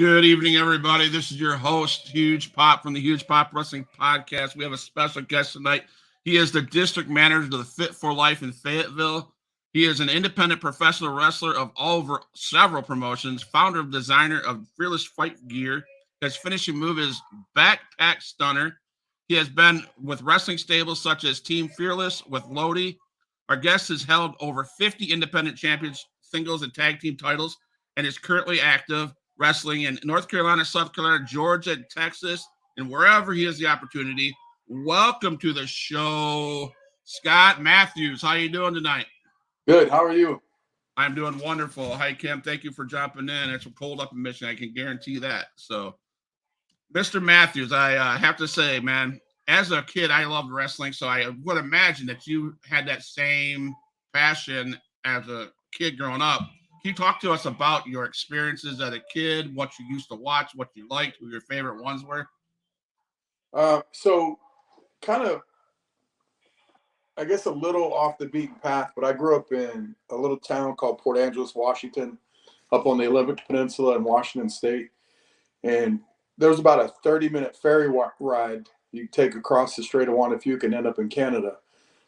Good evening, everybody. This is your host, Huge Pop from the Huge Pop Wrestling Podcast. We have a special guest tonight. He is the district manager of the Fit for Life in Fayetteville. He is an independent professional wrestler of over several promotions, founder and designer of Fearless Fight Gear. His finishing move is Backpack Stunner. He has been with wrestling stables such as Team Fearless with Lodi. Our guest has held over 50 independent champions, singles, and tag team titles, and is currently active wrestling in North Carolina, South Carolina, Georgia, Texas, and wherever he has the opportunity. Welcome to the show, Scott Mathews. How you doing tonight? Good. How are you? I'm doing wonderful. Hi, Kim. Thank you for jumping in. It's cold up in Michigan. I can guarantee that. So, Mr. Mathews, I have to say, man, as a kid, I loved wrestling, so I would imagine that you had that same passion as a kid growing up. Can you talk to us about your experiences as a kid, what you used to watch, what you liked, who your favorite ones were? So kind of, I guess, a little off the beaten path, but I grew up in a little town called Port Angeles, Washington, up on the Olympic Peninsula in Washington State. And there was about a 30-minute ferry ride you take across the Strait of Juan Fuca and end up in Canada.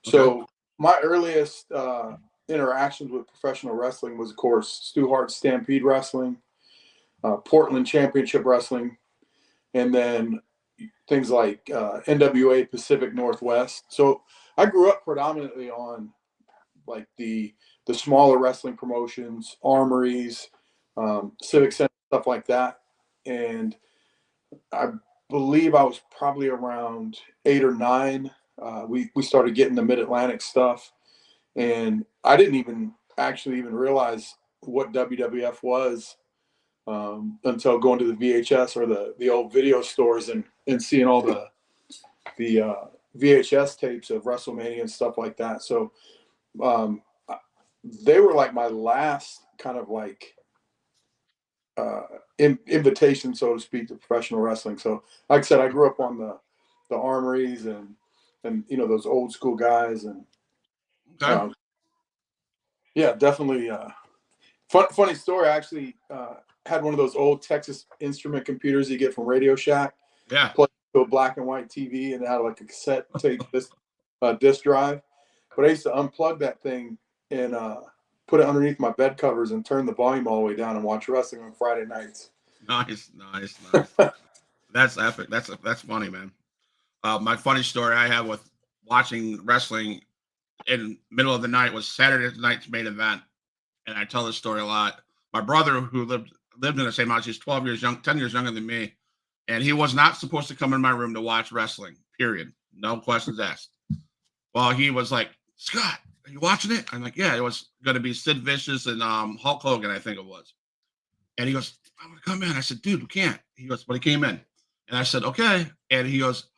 So my earliest interactions with professional wrestling was, of course, Stu Hart's Stampede Wrestling, Portland Championship Wrestling, and then things like NWA Pacific Northwest. So I grew up predominantly on like the smaller wrestling promotions, armories, civic center, stuff like that. And I believe I was probably around 8 or 9. We started getting the Mid-Atlantic stuff. And I didn't even realize what WWF was until going to the VHS or the old video stores and seeing all the VHS tapes of WrestleMania and stuff like that. So they were like my last kind of like invitation, so to speak, to professional wrestling. So like I said, I grew up on the armories and those old school guys and yeah, definitely. Funny story. I actually had one of those old Texas Instrument computers you get from Radio Shack. Yeah. Plugged to a black and white TV and it had like a cassette tape disc drive. But I used to unplug that thing and put it underneath my bed covers and turn the volume all the way down and watch wrestling on Friday nights. Nice. That's epic. That's funny, man. My funny story I have with watching wrestling in middle of the night was Saturday night's main event, and I tell this story a lot. My brother, who lived in the same house, he's 10 years younger than me, and he was not supposed to come in my room to watch wrestling. Period. No questions asked. Well, he was like, "Scott, are you watching it?" I'm like, "Yeah." It was going to be Sid Vicious and Hulk Hogan, I think it was. And he goes, "I'm going to come in." I said, "Dude, we can't." He goes, "But he came in," and I said, "Okay." And he goes,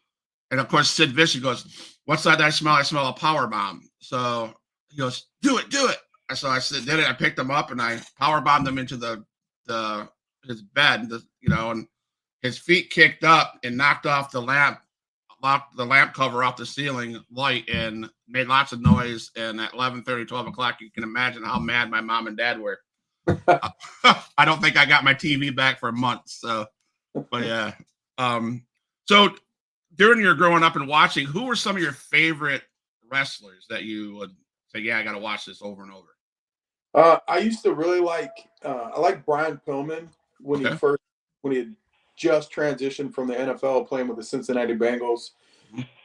and of course, Sid Vicious goes, "What's that I smell? I smell a power bomb." So he goes, "Do it." So I said, did it. I picked him up and I power bombed him into his bed, and his feet kicked up and knocked off the lamp cover off the ceiling light and made lots of noise. And at 11:30, 12 o'clock, you can imagine how mad my mom and dad were. I don't think I got my TV back for months. So, but yeah. So during your growing up and watching, who were some of your favorite wrestlers that you would say, "Yeah, I got to watch this over and over"? I used to really I like Brian Pillman when he had just transitioned from the NFL playing with the Cincinnati Bengals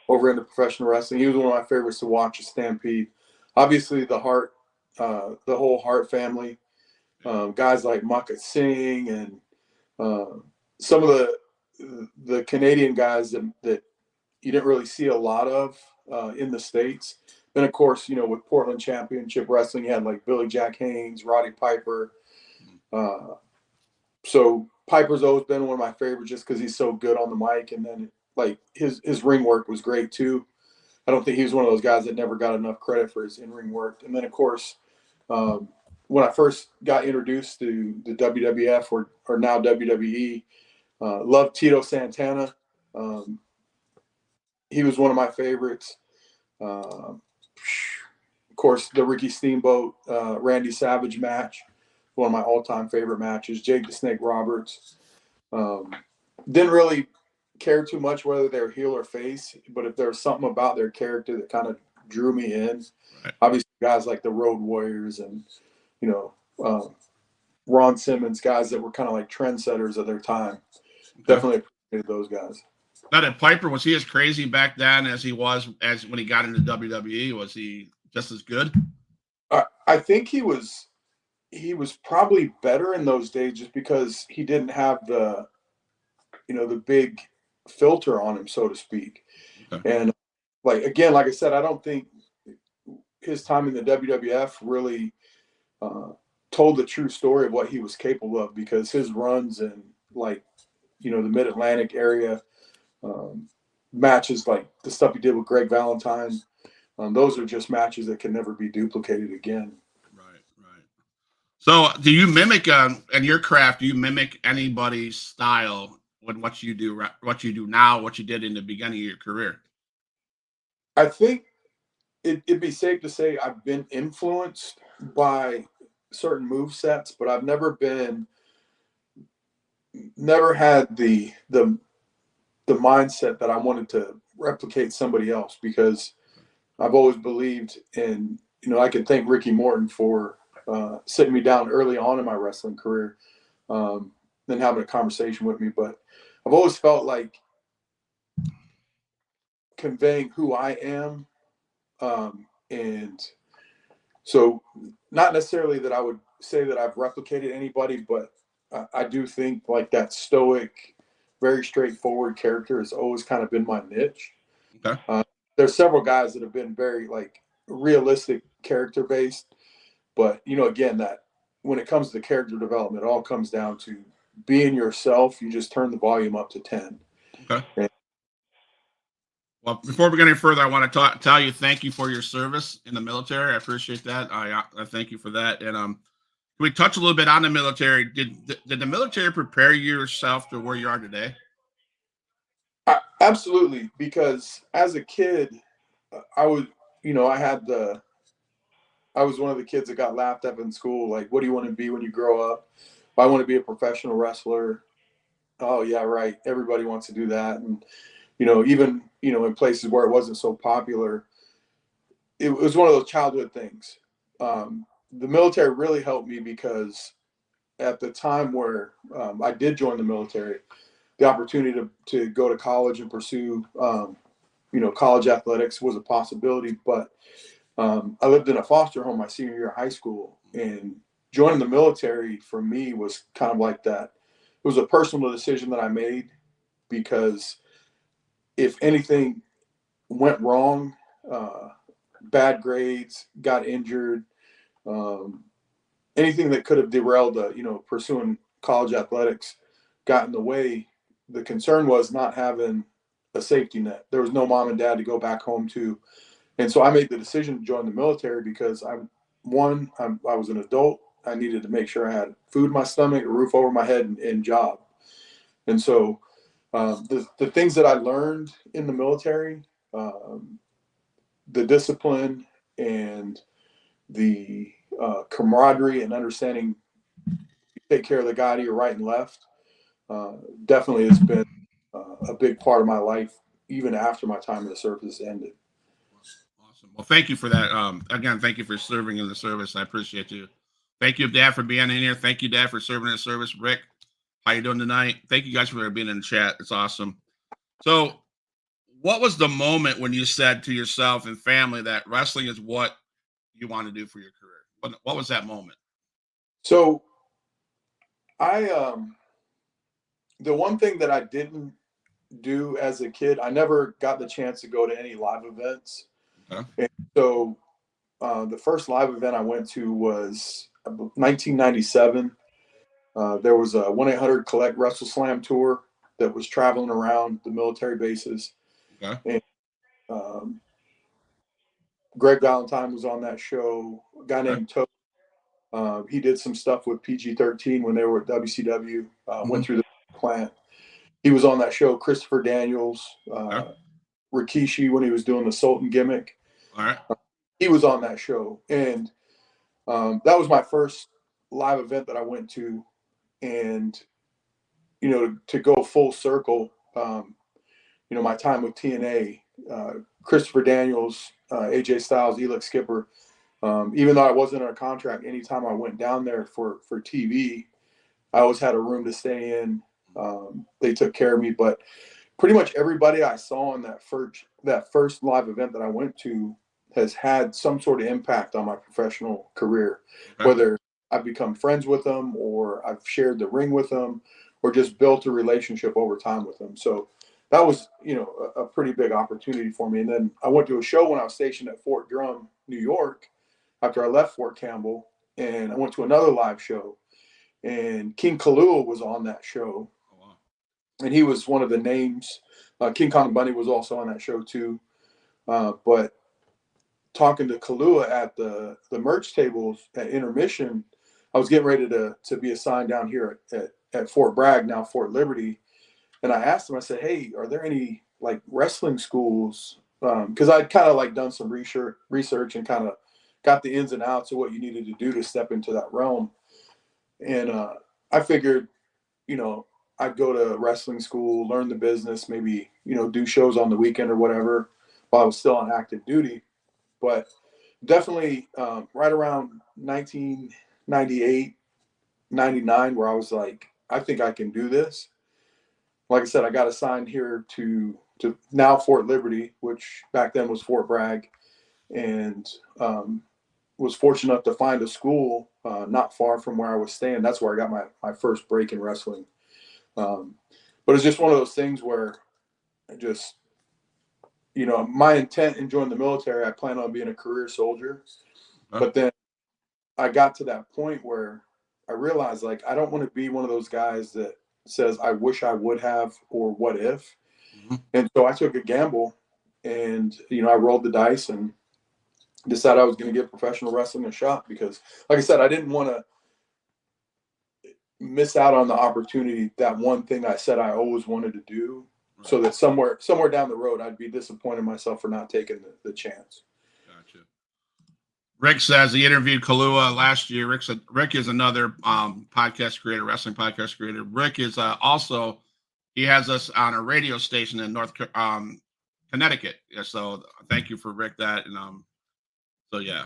over into professional wrestling. He was one of my favorites to watch at Stampede. Obviously the whole Hart family, guys like Maka Singh and some of the Canadian guys that you didn't really see a lot of in the States. Then, of course, with Portland Championship Wrestling, you had like Billy Jack Haynes, Roddy Piper. So Piper's always been one of my favorites just because he's so good on the mic. And then like his ring work was great too. I don't think he was one of those guys that never got enough credit for his in-ring work. And then, of course, when I first got introduced to the WWF or now WWE, loved Tito Santana. He was one of my favorites. Of course, the Ricky Steamboat, Randy Savage match, one of my all-time favorite matches. Jake the Snake Roberts. Didn't really care too much whether they're heel or face, but if there was something about their character that kind of drew me in, Right. obviously guys like the Road Warriors and, you know, Ron Simmons, guys that were kind of like trendsetters of their time. Okay. Definitely appreciated those guys. Now that Piper, was he as crazy back then as he was as when he got into WWE? Was he just as good? I think he was probably better in those days just because he didn't have the the big filter on him, so to speak. Okay. And like I said, I don't think his time in the WWF really told the true story of what he was capable of, because his runs in the Mid Atlantic area, matches like the stuff he did with Greg Valentine, those are just matches that can never be duplicated again. Right. Right. So, do you mimic in your craft? Do you mimic anybody's style when what you do now, what you did in the beginning of your career? I think it'd be safe to say I've been influenced by certain move sets, but I've never had the mindset that I wanted to replicate somebody else, because I've always believed in, I can thank Ricky Morton for sitting me down early on in my wrestling career, and having a conversation with me. But I've always felt like conveying who I am, and so not necessarily that I would say that I've replicated anybody, but I do think like that stoic, very straightforward character has always kind of been my niche. Okay. There's several guys that have been very like realistic character based, but again, that when it comes to character development, it all comes down to being yourself. You just turn the volume up to 10. Okay. And Well, before we get any further, I want to tell you thank you for your service in the military. I appreciate that. I thank you for that. And can we touch a little bit on the military? Did the military prepare yourself to where you are today? absolutely, because as a kid, I was, I had I was one of the kids that got laughed at in school. Like, what do you want to be when you grow up? I want to be a professional wrestler. Oh yeah, right. Everybody wants to do that. And, even, in places where it wasn't so popular, it was one of those childhood things. The military really helped me because at the time where I did join the military, the opportunity to go to college and pursue, college athletics was a possibility. But I lived in a foster home my senior year of high school, and joining the military for me was kind of like that. It was a personal decision that I made, because if anything went wrong, bad grades, got injured, um, anything that could have derailed, pursuing college athletics got in the way. The concern was not having a safety net. There was no mom and dad to go back home to. And so I made the decision to join the military because I was an adult. I needed to make sure I had food in my stomach, a roof over my head, and job. And so the things that I learned in the military, um, the discipline and the camaraderie and understanding you take care of the guy to your right and left, uh, definitely has been a big part of my life, even after my time in the service ended. Awesome. Well, thank you for that. Again, thank you for serving in the service. I appreciate you. Thank you, Dad, for being in here. Thank you, Dad, for serving in the service. Rick, how you doing tonight? Thank you guys for being in the chat. It's awesome. So, what was the moment when you said to yourself and family that wrestling is what you want to do for your career? What was that moment? So I the one thing that I didn't do as a kid, I never got the chance to go to any live events. Okay. And so the first live event I went to was 1997. There was a 1-800 Collect Wrestle Slam tour that was traveling around the military bases. Okay. And Greg Valentine was on that show. A guy Okay. named Toe. He did some stuff with PG-13 when they were at WCW. Went through the plant. He was on that show. Christopher Daniels, Okay. Rikishi when he was doing the Sultan gimmick. All right. He was on that show, and that was my first live event that I went to. And to go full circle, my time with TNA, Christopher Daniels, AJ Styles, Elix Skipper, even though I wasn't on a contract, anytime I went down there for TV, I always had a room to stay in. They took care of me, but pretty much everybody I saw in that first live event that I went to has had some sort of impact on my professional career, Okay. whether I've become friends with them or I've shared the ring with them or just built a relationship over time with them. So that was, a pretty big opportunity for me. And then I went to a show when I was stationed at Fort Drum, New York, after I left Fort Campbell, and I went to another live show, and King Kalua was on that show. Oh, wow. And he was one of the names. King Kong Bundy was also on that show too. But talking to Kalua at the merch tables at intermission, I was getting ready to be assigned down here at Fort Bragg, now Fort Liberty. And I asked him, I said, hey, are there any like wrestling schools? Because I'd kind of like done some research and kind of got the ins and outs of what you needed to do to step into that realm. And I figured, I'd go to wrestling school, learn the business, maybe, do shows on the weekend or whatever while I was still on active duty. But definitely right around 1998, 99, where I was like, I think I can do this. Like I said, I got assigned here to now Fort Liberty, which back then was Fort Bragg, and was fortunate enough to find a school not far from where I was staying. That's where I got my first break in wrestling. But it's just one of those things where I just, my intent in joining the military, I plan on being a career soldier. But then I got to that point where I realized, like, I don't want to be one of those guys that says, I wish I would have, or what if. Mm-hmm. And so I took a gamble and, I rolled the dice and decided I was going to give professional wrestling a shot because, like I said, I didn't want to miss out on the opportunity, that one thing I said I always wanted to do, right, so that somewhere down the road I'd be disappointed in myself for not taking the chance. Gotcha. Rick says he interviewed Kalua last year. Rick is another podcast creator, wrestling podcast creator. Rick is also, he has us on a radio station in North Connecticut. Yeah, so thank you for Rick that. And so yeah.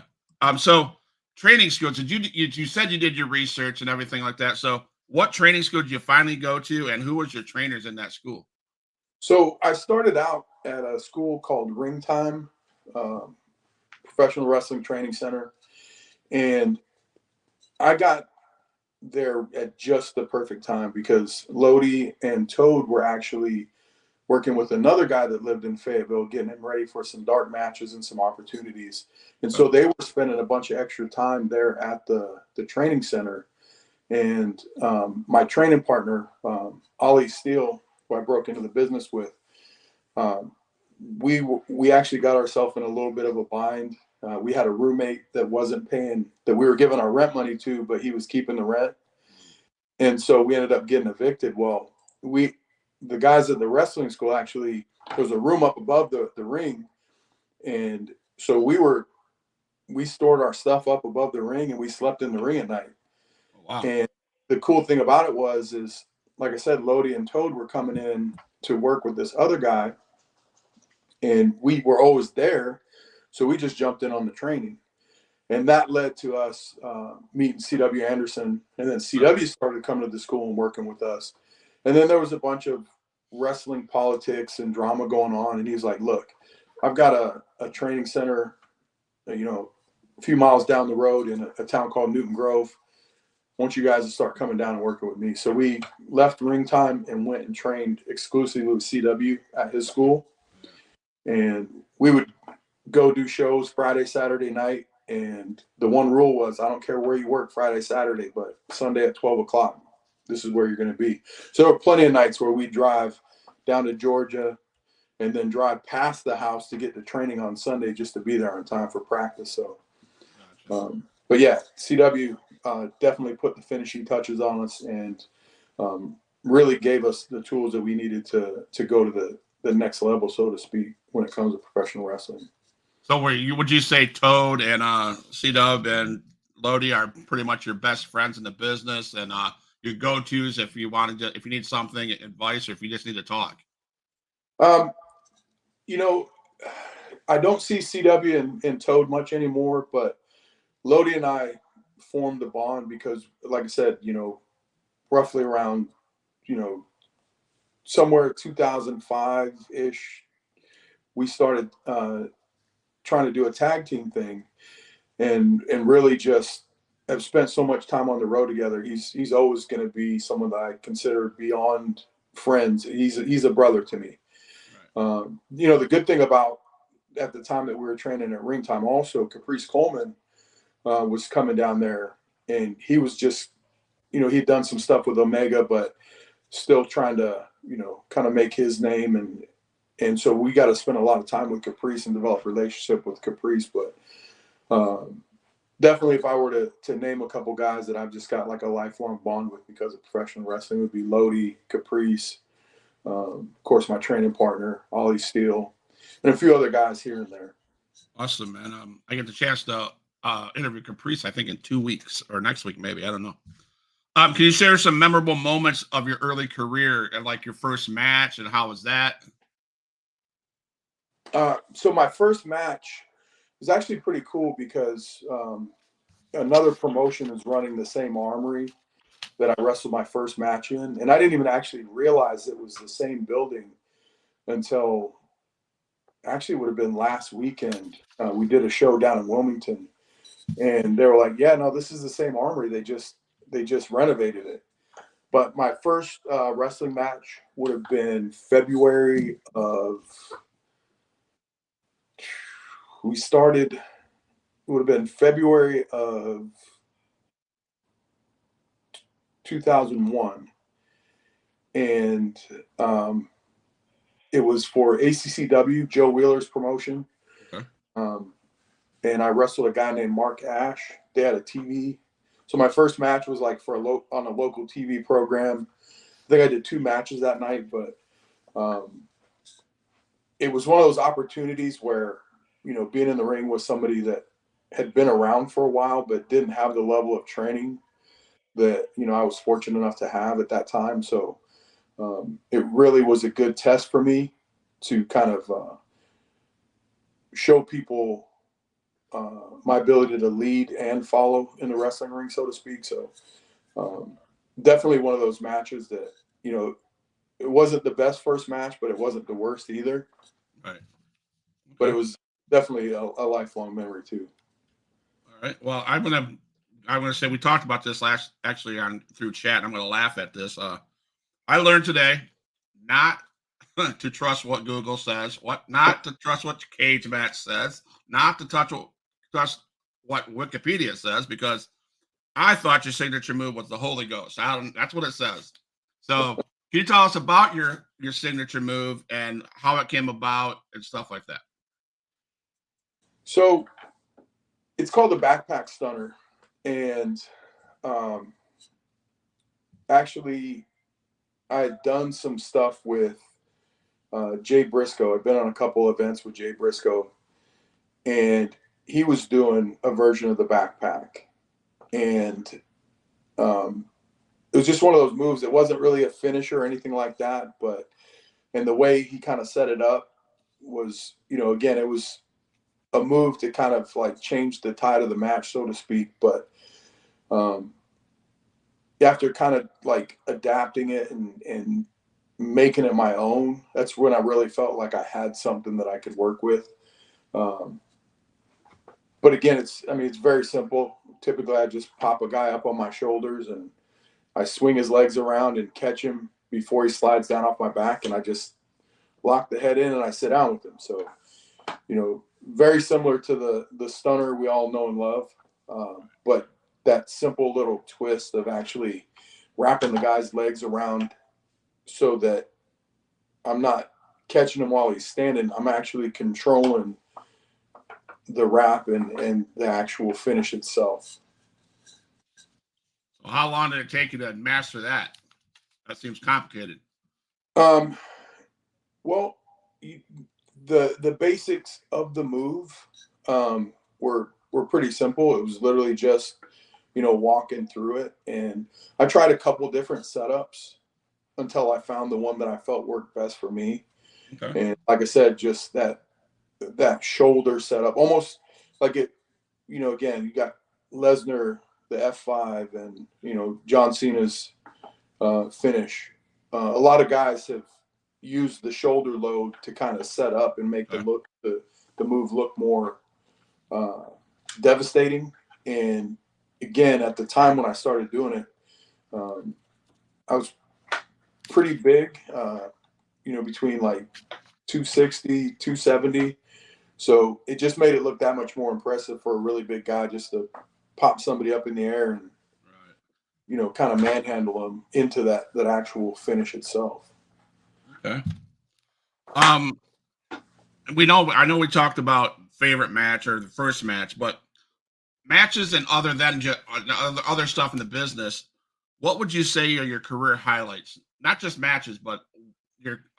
So training school. Did you said you did your research and everything like that. So what training school did you finally go to, and who was your trainers in that school? So I started out at a school called Ring Time Professional Wrestling Training Center, and I got there at just the perfect time because Lodi and Toad were actually working with another guy that lived in Fayetteville, getting him ready for some dark matches and some opportunities. And so they were spending a bunch of extra time there at the training center. And my training partner, Ollie Steele, who I broke into the business with, we actually got ourselves in a little bit of a bind. We had a roommate that wasn't paying, that we were giving our rent money to, but he was keeping the rent. And so we ended up getting evicted. Well, the guys at the wrestling school, actually, there was a room up above the ring. And so we stored our stuff up above the ring and we slept in the ring at night. Wow. And the cool thing about it is, like I said, Lodi and Toad were coming in to work with this other guy, and we were always there. So we just jumped in on the training. And that led to us meeting C.W. Anderson. And then C.W. started coming to the school and working with us. And then there was a bunch of wrestling politics and drama going on. And he's like, look, I've got a training center, a few miles down the road in a town called Newton Grove. I want you guys to start coming down and working with me. So we left Ring Time and went and trained exclusively with CW at his school. And we would go do shows Friday, Saturday night. And the one rule was, I don't care where you work Friday, Saturday, but Sunday at 12 o'clock, this is where you're going to be. So there were plenty of nights where we drive down to Georgia and then drive past the house to get to training on Sunday just to be there on time for practice. So, but yeah, CW definitely put the finishing touches on us and really gave us the tools that we needed to go to the next level, so to speak, when it comes to professional wrestling. So would you say Toad and C-Dub and Lodi are pretty much your best friends in the business, and your go-tos if you wanted to, if you need something, advice, or if you just need to talk? Um, you know, I don't see CW and Toad much anymore, but Lodi and I formed a bond because, like I said, roughly around, you know, somewhere 2005 ish, we started trying to do a tag team thing, and really just have spent so much time on the road together. He's always going to be someone that I consider beyond friends. He's a brother to me. Right. The good thing about at the time that we were training at Ring Time, also Caprice Coleman was coming down there, and he was just, he'd done some stuff with Omega, but still trying to, kind of make his name, and so we got to spend a lot of time with Caprice and develop a relationship with Caprice. But definitely, if I were to name a couple guys that I've just got like a lifelong bond with because of professional wrestling, would be Lodi, Caprice, of course, my training partner, Ollie Steele, and a few other guys here and there. Awesome, man. I get the chance to interview Caprice, I think, in 2 weeks or next week, maybe. I don't know. Can you share some memorable moments of your early career and like your first match and how was that? So my first match was actually pretty cool because another promotion is running the same armory that I wrestled my first match in, and I didn't even actually realize it was the same building until actually it would have been last weekend. We did a show down in Wilmington, and they were like, "Yeah, no, this is the same armory. They just renovated it." But my first wrestling match would have been February of. We started. It would have been February of 2001, and it was for ACCW, Joe Wheeler's promotion. Okay. And I wrestled a guy named Mark Ash. They had a TV. So my first match was like on a local TV program. I think I did 2 matches that night, but it was one of those opportunities where, being in the ring with somebody that had been around for a while but didn't have the level of training that, I was fortunate enough to have at that time. So it really was a good test for me to kind of show people my ability to lead and follow in the wrestling ring, so to speak. So definitely one of those matches that, it wasn't the best first match, but it wasn't the worst either. Right. Okay. But it was definitely a lifelong memory too. All right. Well, I'm gonna say we talked about this last actually on through chat. I'm gonna laugh at this. I learned today not to trust what Google says, not to trust what Cage Match says, not to trust what Wikipedia says, because I thought your signature move was the Holy Ghost. That's what it says. So can you tell us about your signature move and how it came about and stuff like that? So it's called the backpack stunner, and actually I had done some stuff with Jay Briscoe. I'd been on a couple events with Jay Briscoe, and he was doing a version of the backpack, and it was just one of those moves. It wasn't really a finisher or anything like that, and the way he kind of set it up was, again, it was a move to kind of like change the tide of the match, so to speak. But after kind of like adapting it and making it my own, that's when I really felt like I had something that I could work with. But again, it's very simple. Typically, I just pop a guy up on my shoulders and I swing his legs around and catch him before he slides down off my back, and I just lock the head in and I sit down with him. So, very similar to the stunner we all know and love, but that simple little twist of actually wrapping the guy's legs around so that I'm not catching him while he's standing. I'm actually controlling the wrap and the actual finish itself. So how long did it take you to master that? That seems complicated. Well, the basics of the move were pretty simple. It was literally just walking through it. And I tried a couple different setups until I found the one that I felt worked best for me. Okay. And like I said, just that shoulder setup, almost like it, again, you got Lesnar, the F5, and, John Cena's finish. A lot of guys have used the shoulder load to kind of set up and make the move look more devastating. And again, at the time when I started doing it, I was pretty big, between like 260, 270. So it just made it look that much more impressive for a really big guy just to pop somebody up in the air and, kind of manhandle them into that actual finish itself. Okay. I know we talked about favorite match or the first match, but matches and other than just other stuff in the business, what would you say are your career highlights? Not just matches, but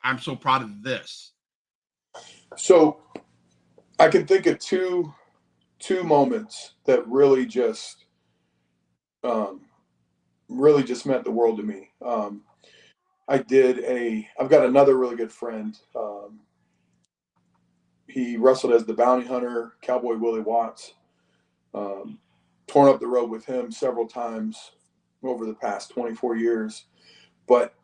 I'm so proud of this. So I can think of two moments that really just meant the world to me. I've got another really good friend. He wrestled as the bounty hunter, Cowboy Willie Watts. Torn up the road with him several times over the past 24 years. But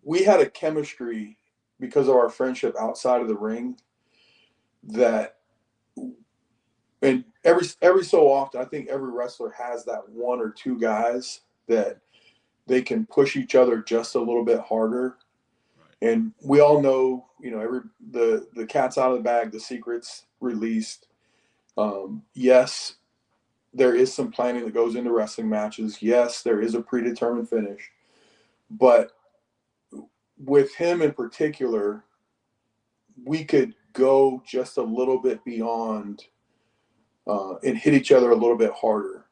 we had a chemistry because of our friendship outside of the ring that, and every so often, I think every wrestler has that one or two guys that they can push each other just a little bit harder. Right. And we all know, the cat's out of the bag, the secret's released. Yes, there is some planning that goes into wrestling matches. Yes, there is a predetermined finish. But with him in particular, we could go just a little bit beyond and hit each other a little bit harder.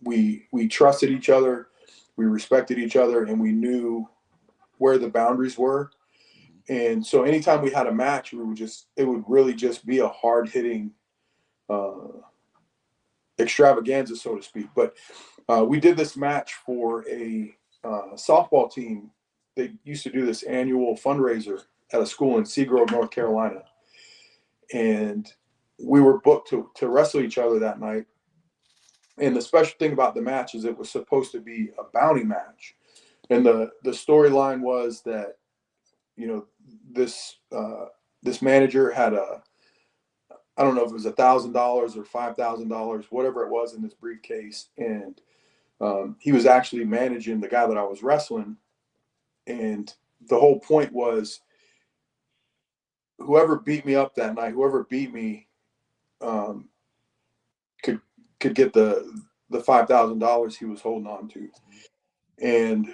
We trusted each other, we respected each other, and we knew where the boundaries were. And so anytime we had a match, it would really just be a hard hitting extravaganza, so to speak. But we did this match for a softball team. They used to do this annual fundraiser at a school in Seagrove, North Carolina. And we were booked to wrestle each other that night. And the special thing about the match is it was supposed to be a bounty match. And the storyline was that, this manager had I don't know if it was $1,000 or $5,000, whatever it was in this briefcase. And he was actually managing the guy that I was wrestling. And the whole point was whoever beat me up that night, whoever beat me could get the $5,000 he was holding on to. And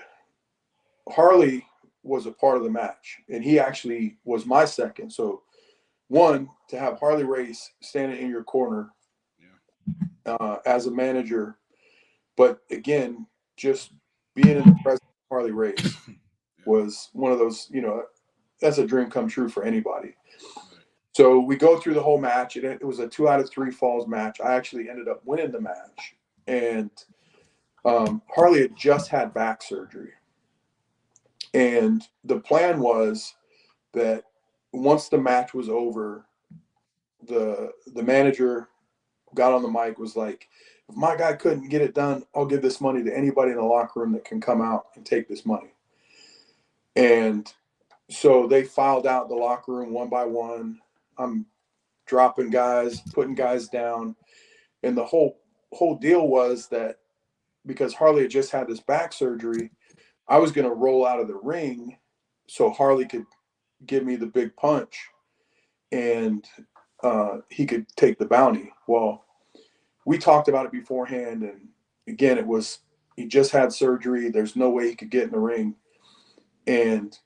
Harley was a part of the match, and he actually was my second. So one, to have Harley Race standing in your corner as a manager, but again, just being in the presence of Harley Race was one of those, that's a dream come true for anybody. So we go through the whole match. It was a 2 out of 3 falls match. I actually ended up winning the match. And Harley had just had back surgery. And the plan was that once the match was over, the manager got on the mic, was like, if my guy couldn't get it done, I'll give this money to anybody in the locker room that can come out and take this money. And so they filed out the locker room one by one. I'm dropping guys, putting guys down. And the whole deal was that because Harley had just had this back surgery, I was going to roll out of the ring so Harley could give me the big punch and he could take the bounty. Well, we talked about it beforehand. And again, he just had surgery. There's no way he could get in the ring. And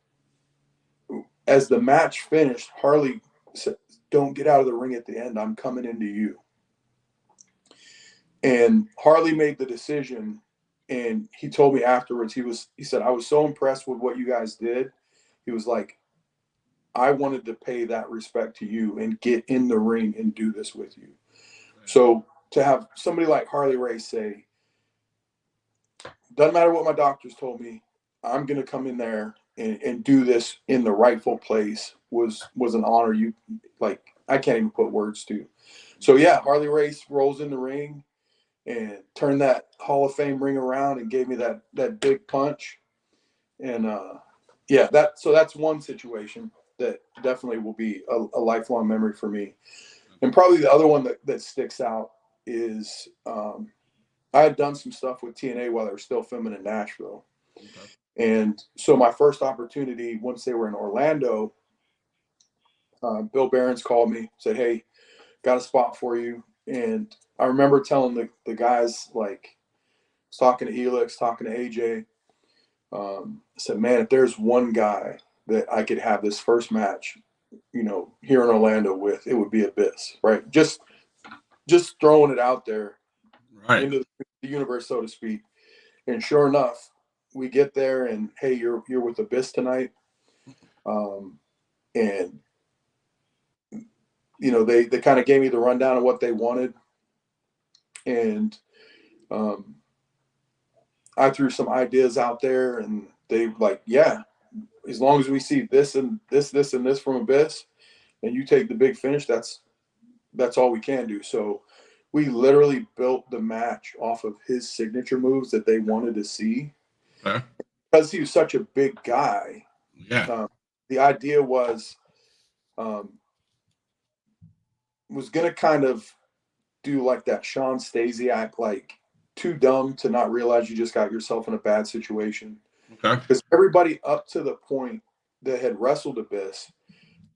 as the match finished, Harley said, don't get out of the ring at the end. I'm coming into you. And Harley made the decision. And he told me afterwards, he said, I was so impressed with what you guys did. He was like, I wanted to pay that respect to you and get in the ring and do this with you. So to have somebody like Harley Race say, doesn't matter what my doctors told me, I'm going to come in there and do this in the rightful place was an honor. You like, I can't even put words to. So yeah, Harley Race rolls in the ring and turned that Hall of Fame ring around and gave me that big punch. And yeah, that's one situation that definitely will be a lifelong memory for me. And probably the other one that sticks out is I had done some stuff with TNA while they were still filming in Nashville. Okay. And so my first opportunity, once they were in Orlando, Bill Behrens called me, said, hey, got a spot for you. And I remember telling the guys, like, talking to Helix, talking to AJ, I said, man, if there's one guy that I could have this first match, you know, here in Orlando with, it would be Abyss, right? Just throwing it out there into the universe, so to speak. And sure enough, we get there and, hey, you're with Abyss tonight. And, you know, they kind of gave me the rundown of what they wanted. And I threw some ideas out there and they like, yeah, as long as we see this and this and this from Abyss and you take the big finish, that's all we can do. So we literally built the match off of his signature moves that they wanted to see. Okay. Because he was such a big guy. Yeah. The idea was going to kind of do like that Sean Stasiak, like too dumb to not realize you just got yourself in a bad situation. Okay. Because everybody up to the point that had wrestled Abyss,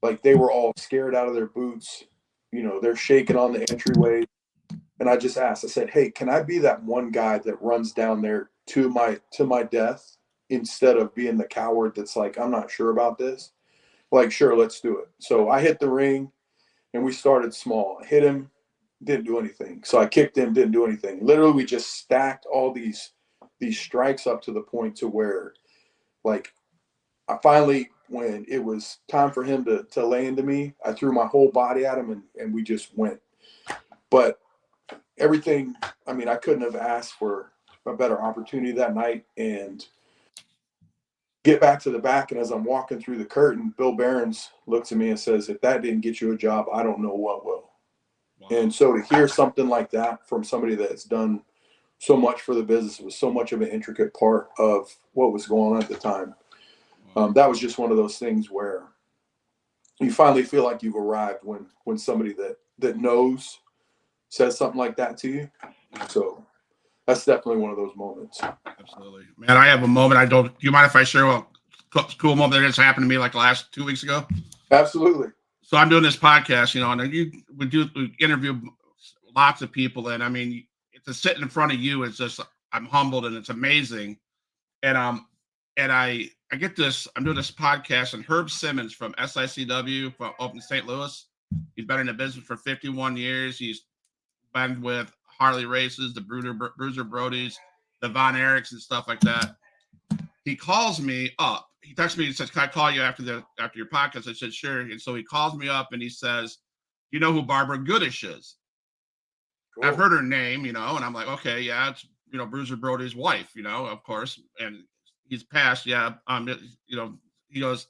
like they were all scared out of their boots. You know, they're shaking on the entryway. And I just asked, I said, hey, can I be that one guy that runs down there to my death instead of being the coward that's like, I'm not sure about this? Like, sure, let's do it. So I hit the ring and we started small. I hit him, didn't do anything. So I kicked him, didn't do anything. Literally, we just stacked all these strikes up to the point to where, like, I finally, when it was time for him to lay into me, I threw my whole body at him and we just went. But everything, I mean, I couldn't have asked for a better opportunity that night. And get back to the back, and as I'm walking through the curtain, Bill Behrens looks at me and says, if that didn't get you a job, I don't know what will. Wow. And so to hear something like that from somebody that's done so much for the business, was so much of an intricate part of what was going on at the time, that was just one of those things where you finally feel like you've arrived when somebody that knows says something like that to you. So that's definitely one of those moments. Absolutely, man. I have a moment. Do you mind if I share a cool moment that just happened to me like the last 2 weeks ago? Absolutely. So I'm doing this podcast, you know, and we interview lots of people, and I mean, to sit in front of you is just, I'm humbled and it's amazing. And I get this. I'm doing this podcast, and Herb Simmons from SICW from up in St. Louis. He's been in the business for 51 years. He's been with Harley Races, the Bruiser Brodies, the Von Erichs, and stuff like that. He calls me up. He texts me and says, "Can I call you after your podcast?" I said, "Sure." And so he calls me up and he says, "You know who Barbara Goodish is?" Cool. I've heard her name, you know, and I'm like, "Okay, yeah, it's, you know, Bruiser Brody's wife, you know, of course." And he's passed, yeah. You know, he goes,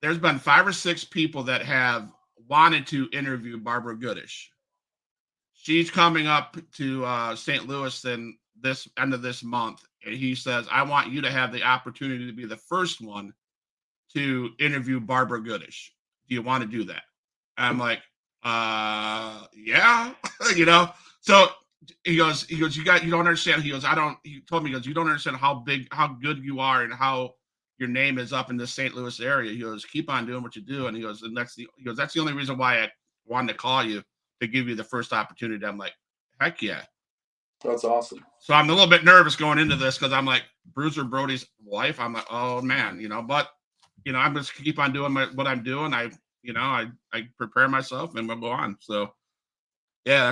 "There's been 5 or 6 people that have wanted to interview Barbara Goodish. She's coming up to St. Louis in this end of this month." And he says, "I want you to have the opportunity to be the first one to interview Barbara Goodish. Do you want to do that?" And I'm like, yeah, you know. So he goes, you don't understand. He told me, you don't understand how good you are and how your name is up in the St. Louis area. He goes, keep on doing what you do. And he goes, that's the only reason why I wanted to call you, to give you the first opportunity. I'm like, heck yeah. That's awesome. So I'm a little bit nervous going into this because I'm like, Bruiser Brody's wife. I'm like, oh man, you know, but you know, I'm just keep on doing what I'm doing. I prepare myself and we'll go on. So yeah,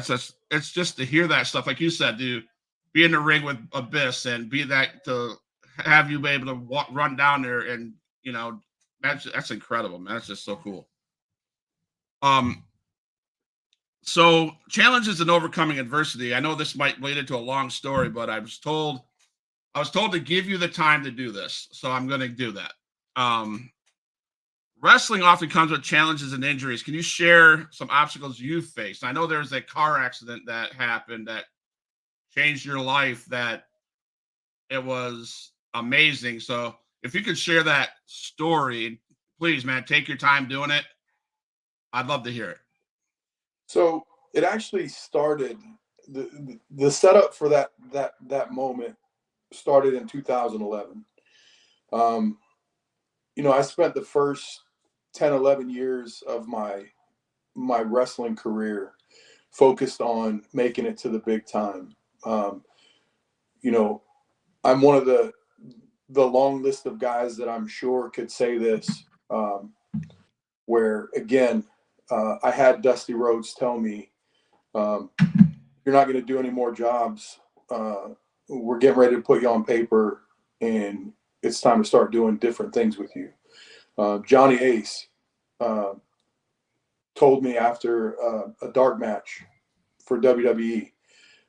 it's just to hear that stuff. Like you said, dude, be in the ring with Abyss and be that, to have you be able to run down there and, you know, that's incredible, man. That's just so cool. So challenges and overcoming adversity. I know this might lead into a long story, but I was told to give you the time to do this, so I'm going to do that. Um, Wrestling often comes with challenges and injuries. Can you share some obstacles you faced? I know there was a car accident that happened that changed your life. That it was amazing. So if you could share that story, please, man, take your time doing it. I'd love to hear it. So it actually started, the setup for that moment started in 2011. Um, I spent the first 10, 11 years of my wrestling career focused on making it to the big time. Um, you know, I'm one of the long list of guys that I'm sure could say this, where again, I had Dusty Rhodes tell me, um, "You're not going to do any more jobs. We're getting ready to put you on paper, and it's time to start doing different things with you." Johnny Ace uh, told me after a dark match for WWE,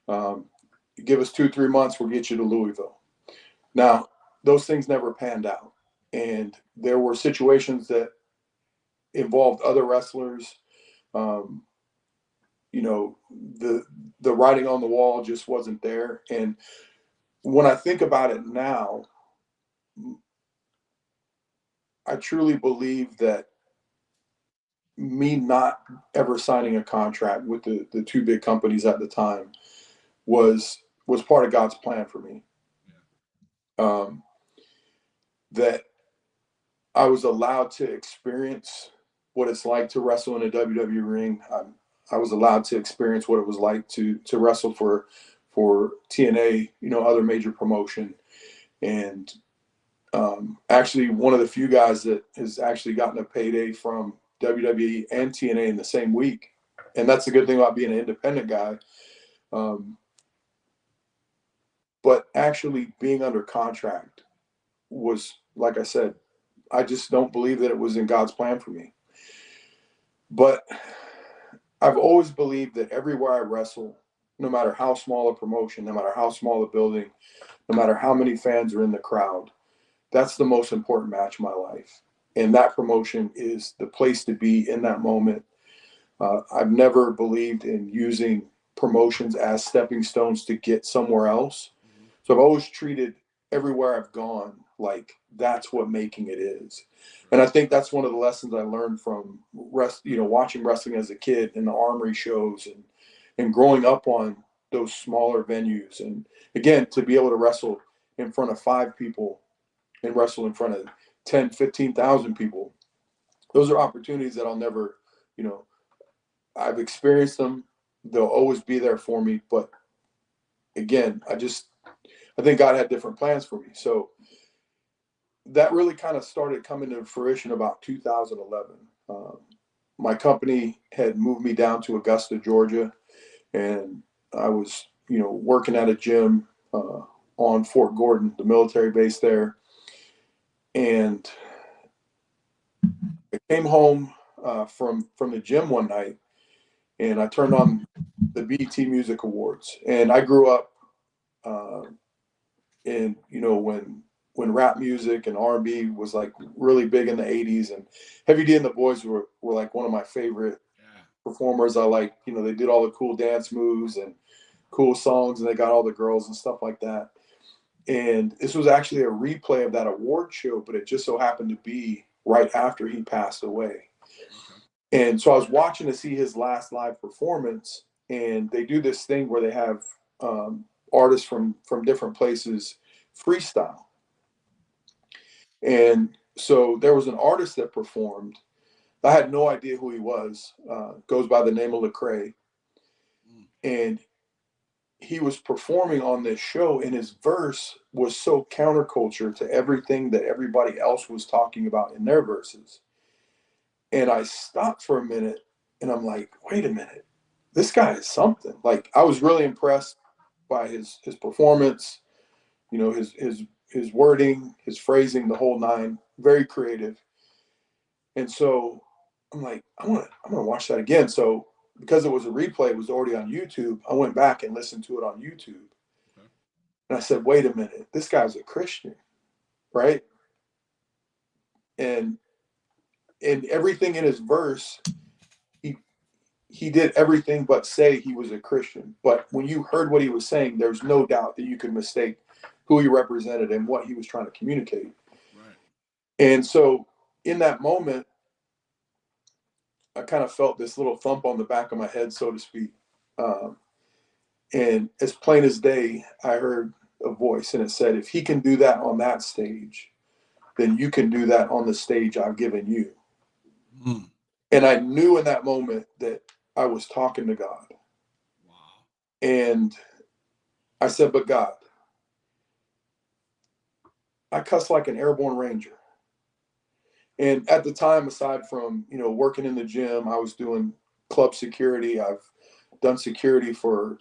um, "Give us 2, 3 months, we'll get you to Louisville." Now, those things never panned out, and there were situations that involved other wrestlers. Um, the writing on the wall just wasn't there. And when I think about it now, I truly believe that me not ever signing a contract with the two big companies at the time was part of God's plan for me. Um, that I was allowed to experience what it's like to wrestle in a WWE ring. I was allowed to experience what it was like to wrestle for TNA, other major promotion, and actually one of the few guys that has actually gotten a payday from WWE and TNA in the same week. And that's the good thing about being an independent guy. Um, but actually being under contract was, like I said, I just don't believe that it was in God's plan for me. But I've always believed that everywhere I wrestle, no matter how small a promotion, no matter how small a building, no matter how many fans are in the crowd, that's the most important match of my life. And that promotion is the place to be in that moment. I've never believed in using promotions as stepping stones to get somewhere else. Mhm. So I've always treated everywhere I've gone like that's what making it is. And Right. I think that's one of the lessons I learned from watching wrestling as a kid in the Armory shows and growing up on those smaller venues. And again, to be able to wrestle in front of 5 people and wrestle in front of 10, 15,000 people, those are opportunities that I'll never, you know, I've experienced them. They'll always be there for me. But again, I think God had different plans for me. So that really kind of started coming to fruition about 2011. My company had moved me down to Augusta, Georgia, and I was, working at a gym on Fort Gordon, the military base there. And I came home from the gym one night, and I turned on the BET Music Awards. And I grew up uh, in when rap music and R&B was like really big in the 80s, and Heavy D and the Boys were like one of my favorite Yeah. performers. I like, they did all the cool dance moves and cool songs, and they got all the girls and stuff like that. And this was actually a replay of that award show, but it just so happened to be right after he passed away. Okay. And so I was watching to see his last live performance, and they do this thing where they have artists from different places freestyle. And so there was an artist that performed. I had no idea who he was. Goes by the name of Lecrae, Mm. and he was performing on this show, and his verse was so counterculture to everything that everybody else was talking about in their verses. And I stopped for a minute, and I'm like, wait a minute, this guy is something. Like, I was really impressed by his performance, his wording, his phrasing, the whole nine, very creative. And so I'm like, I'm gonna watch that again. So because it was a replay, it was already on YouTube. I went back and listened to it on YouTube. Okay. And I said, wait a minute, this guy's a Christian, right? And everything in his verse, he did everything but say he was a Christian. But when you heard what he was saying, there's no doubt that you could mistake who he represented and what he was trying to communicate. Right. And so in that moment, I kind of felt this little thump on the back of my head, so to speak. And as plain as day, I heard a voice, and it said, if he can do that on that stage, then you can do that on the stage I've given you. Mm. And I knew in that moment that I was talking to God. Wow. And I said, but God, I cuss like an airborne ranger. And at the time, aside from, working in the gym, I was doing club security. I've done security for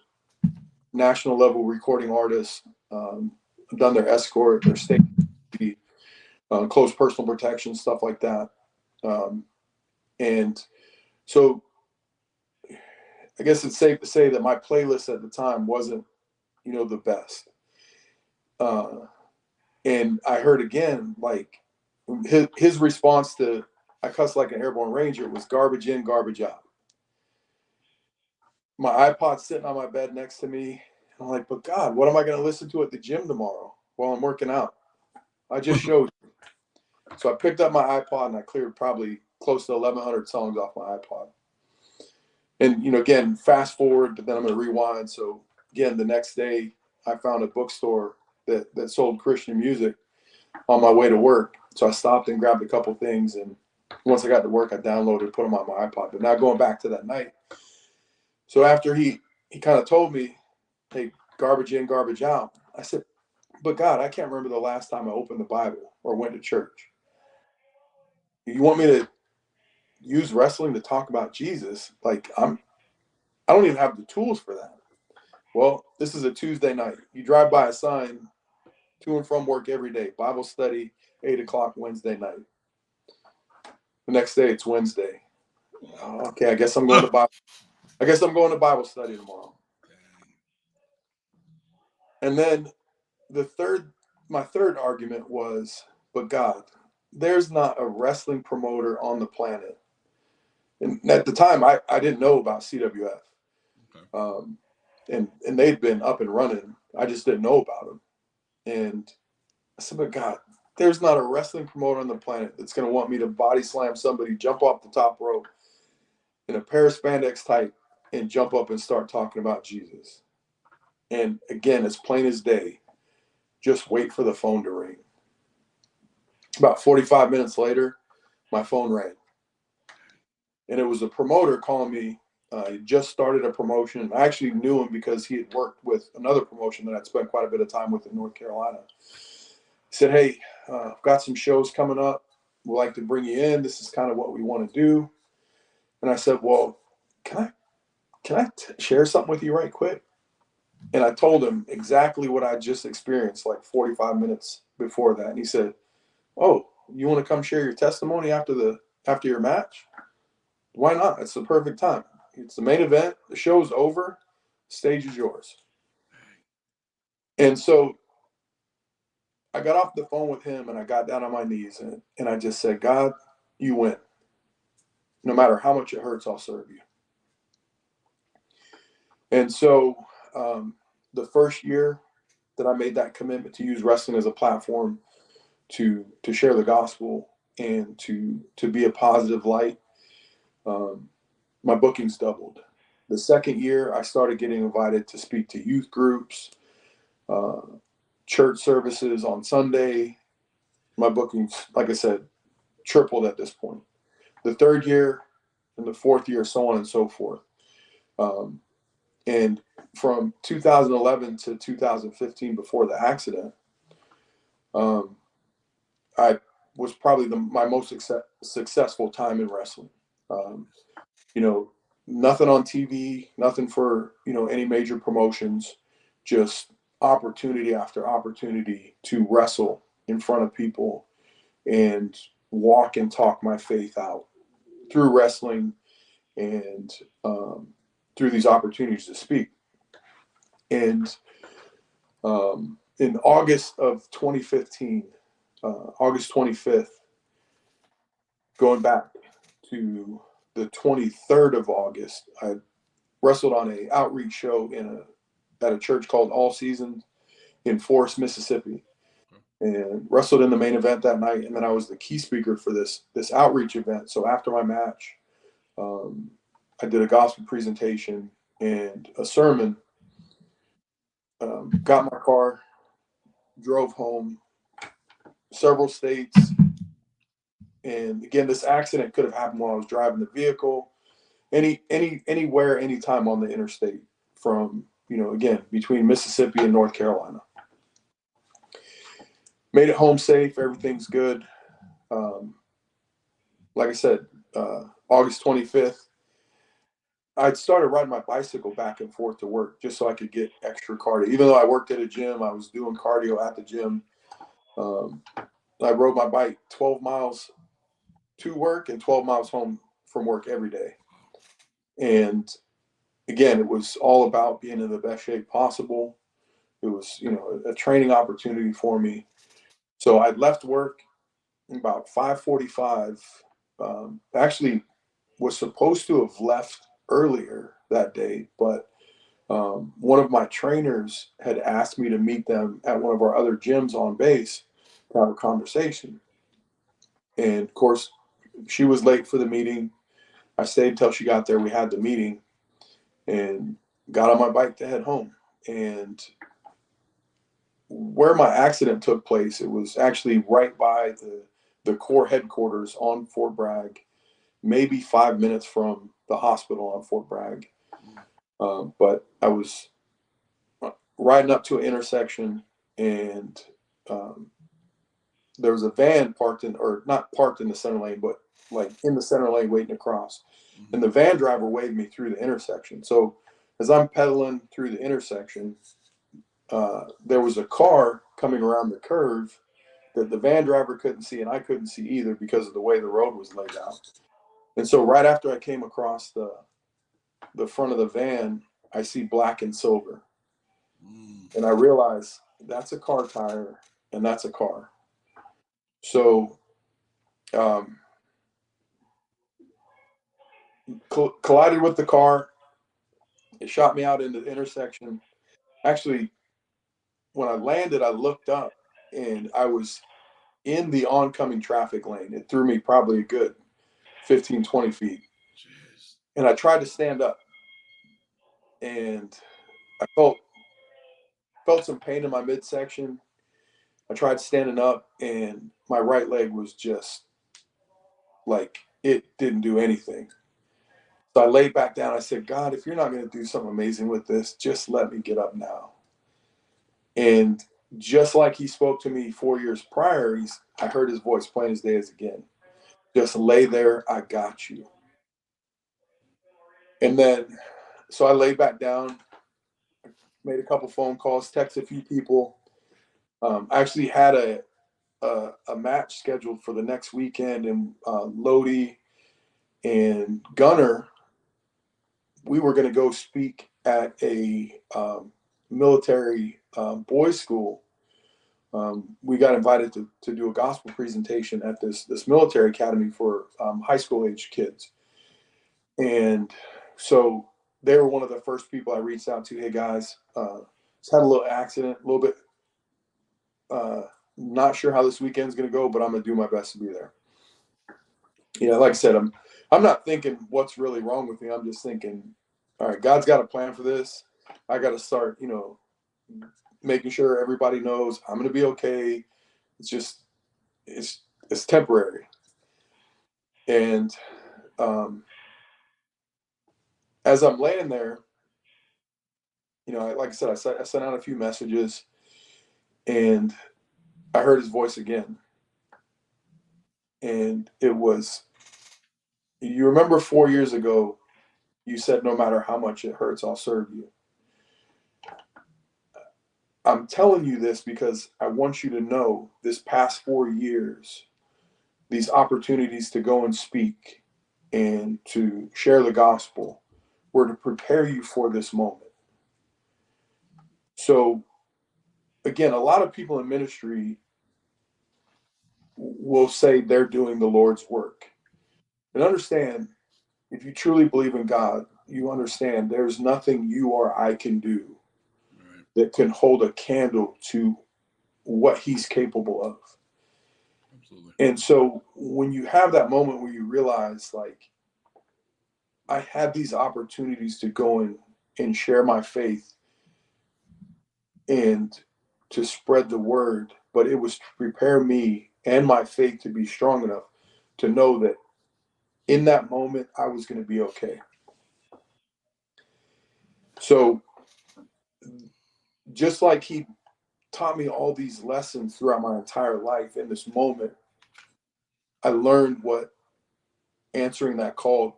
national level recording artists. I've done their escort, their safety, close personal protection, stuff like that. And so I guess it's safe to say that my playlist at the time wasn't, the best. And I heard again, like his response to I cuss like an airborne ranger was garbage in, garbage out. My iPod's sitting on my bed next to me. I'm like, but God, what am I going to listen to at the gym tomorrow while I'm working out? I just showed you. So I picked up my iPod and I cleared probably close to 1,100 songs off my iPod. And, again, fast forward, but then I'm going to rewind. So, again, the next day I found a bookstore that sold Christian music on my way to work. So I stopped and grabbed a couple things. And once I got to work, I downloaded, put them on my iPod. But now going back to that night. So after he kind of told me, hey, garbage in, garbage out, I said, but God, I can't remember the last time I opened the Bible or went to church. You want me to use wrestling to talk about Jesus? Like I don't even have the tools for that. Well, this is a Tuesday night. You drive by a sign to and from work every day, Bible study, 8:00 Wednesday night. The next day it's Wednesday. Oh, okay, I guess I'm going to Bible study tomorrow. And then my third argument was, but God, there's not a wrestling promoter on the planet. And at the time, I didn't know about CWF. Okay. And they'd been up and running. I just didn't know about them. And I said, but God, there's not a wrestling promoter on the planet that's going to want me to body slam somebody, jump off the top rope in a pair of spandex tight, and jump up and start talking about Jesus. And again, it's plain as day. Just wait for the phone to ring. About 45 minutes later, my phone rang. And it was a promoter calling me. He just started a promotion. I actually knew him because he had worked with another promotion that I'd spent quite a bit of time with in North Carolina. He said, hey, I've got some shows coming up. We'd like to bring you in. This is kind of what we want to do. And I said, well, can I share something with you right quick? And I told him exactly what I just experienced like 45 minutes before that. And he said, oh, you want to come share your testimony after your match? Why not? It's the perfect time. It's the main event. The show's over. The stage is yours. And so I got off the phone with him and I got down on my knees and I just said, God, you win. No matter how much it hurts, I'll serve you. And so the first year that I made that commitment to use wrestling as a platform to share the gospel and to be a positive light, my bookings doubled. The second year, I started getting invited to speak to youth groups, church services on Sunday. My bookings, like I said, tripled at this point. The third year and the fourth year, so on and so forth. And from 2011 to 2015, before the accident, I was probably my most successful time in wrestling. Nothing on TV, nothing for, any major promotions, just opportunity after opportunity to wrestle in front of people and walk and talk my faith out through wrestling and through these opportunities to speak. And in August of 2015, August 25th, going back to the 23rd of August, I wrestled on a outreach show at a church called All Seasons in Forest, Mississippi, and wrestled in the main event that night. And then I was the key speaker for this outreach event. So after my match, I did a gospel presentation and a sermon. Got my car, drove home, several states. And again, this accident could have happened while I was driving the vehicle, anywhere, anytime on the interstate from, again, between Mississippi and North Carolina. Made it home safe. Everything's good. Like I said, August 25th, I'd started riding my bicycle back and forth to work just so I could get extra cardio. Even though I worked at a gym, I was doing cardio at the gym. I rode my bike 12 miles to work and 12 miles home from work every day. And again, it was all about being in the best shape possible. It was, a training opportunity for me. So I left work about 5:45. Actually was supposed to have left earlier that day, but one of my trainers had asked me to meet them at one of our other gyms on base to have a conversation. And of course, she was late for the meeting. I stayed until she got there. We had the meeting and got on my bike to head home. And where my accident took place, it was actually right by the Corps headquarters on Fort Bragg, maybe 5 minutes from the hospital on Fort Bragg. But I was riding up to an intersection, and there was a van not parked in the center lane, but like in the center lane waiting to cross. And the van driver waved me through the intersection. So as I'm pedaling through the intersection, there was a car coming around the curve that the van driver couldn't see, and I couldn't see either because of the way the road was laid out. And so right after I came across the front of the van, I see black and silver. And I realize that's a car tire and that's a car. So collided with the car. It shot me out into the intersection. Actually, when I landed, I looked up and I was in the oncoming traffic lane. It threw me probably a good 15, 20 feet. Jeez. And I tried to stand up, and I felt some pain in my midsection. I tried standing up, and my right leg was just like, it didn't do anything. So I laid back down. I said, God, if you're not going to do something amazing with this, just let me get up now. And just like he spoke to me 4 years prior, I heard his voice plain as day as again. Just lay there. I got you. And then, so I laid back down, made a couple phone calls, texted a few people. I actually had a match scheduled for the next weekend, and Lodi and Gunner, we were going to go speak at a military boys' school. We got invited to do a gospel presentation at this military academy for high school age kids. And so they were one of the first people I reached out to. Hey guys, just had a little accident, a little bit, not sure how this weekend's going to go, but I'm going to do my best to be there. Like I said, I'm not thinking what's really wrong with me. I'm just thinking, all right, God's got a plan for this. I got to start, making sure everybody knows I'm going to be okay. It's just, it's temporary. And as I'm laying there, like I said, I sent out a few messages, and I heard his voice again. And it was, you remember 4 years ago, you said, no matter how much it hurts, I'll serve you. I'm telling you this because I want you to know this past 4 years, these opportunities to go and speak and to share the gospel were to prepare you for this moment. So, again, a lot of people in ministry will say they're doing the Lord's work. And understand, if you truly believe in God, you understand there's nothing you or I can do that can hold a candle to what he's capable of. Absolutely. And so when you have that moment where you realize, like, I had these opportunities to go and share my faith and to spread the word, but it was to prepare me and my faith to be strong enough to know that in that moment I was going to be okay. So just like he taught me all these lessons throughout my entire life, in this moment I learned what answering that call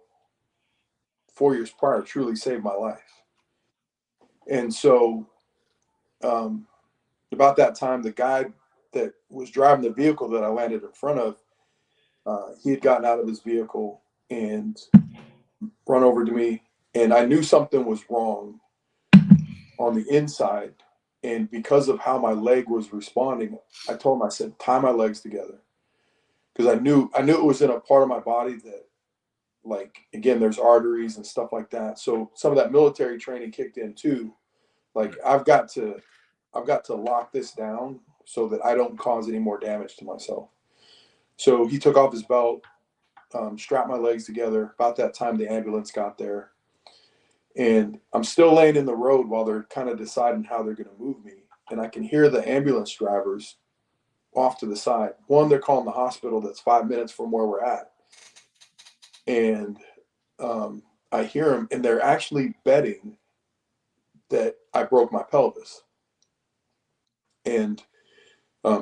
4 years prior truly saved my life. And so about that time, the guy that was driving the vehicle that I landed in front of, he had gotten out of his vehicle and run over to me, and I knew something was wrong on the inside. And because of how my leg was responding, I told him, I said, tie my legs together, because I knew it was in a part of my body that, like, again, there's arteries and stuff like that. So some of that military training kicked in too. Like, I've got to lock this down so that I don't cause any more damage to myself. So he took off his belt, strapped my legs together. About that time, the ambulance got there. And I'm still laying in the road while they're kind of deciding how they're going to move me. And I can hear the ambulance drivers off to the side. One, they're calling the hospital that's 5 minutes from where we're at. And I hear them, and they're actually betting that I broke my pelvis. And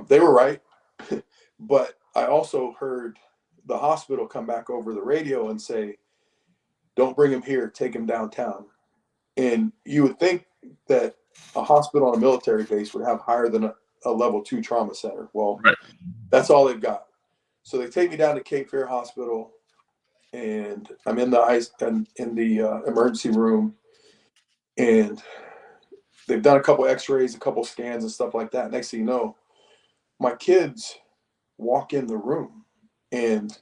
they were right. But I also heard the hospital come back over the radio and say, don't bring him here, take him downtown. And you would think that a hospital on a military base would have higher than a level 2 trauma center. Well, that's all they've got. So they take me down to Cape Fear Hospital, and I'm in the emergency room, and they've done a couple x-rays, a couple scans and stuff like that. Next thing you know, my kids walk in the room. And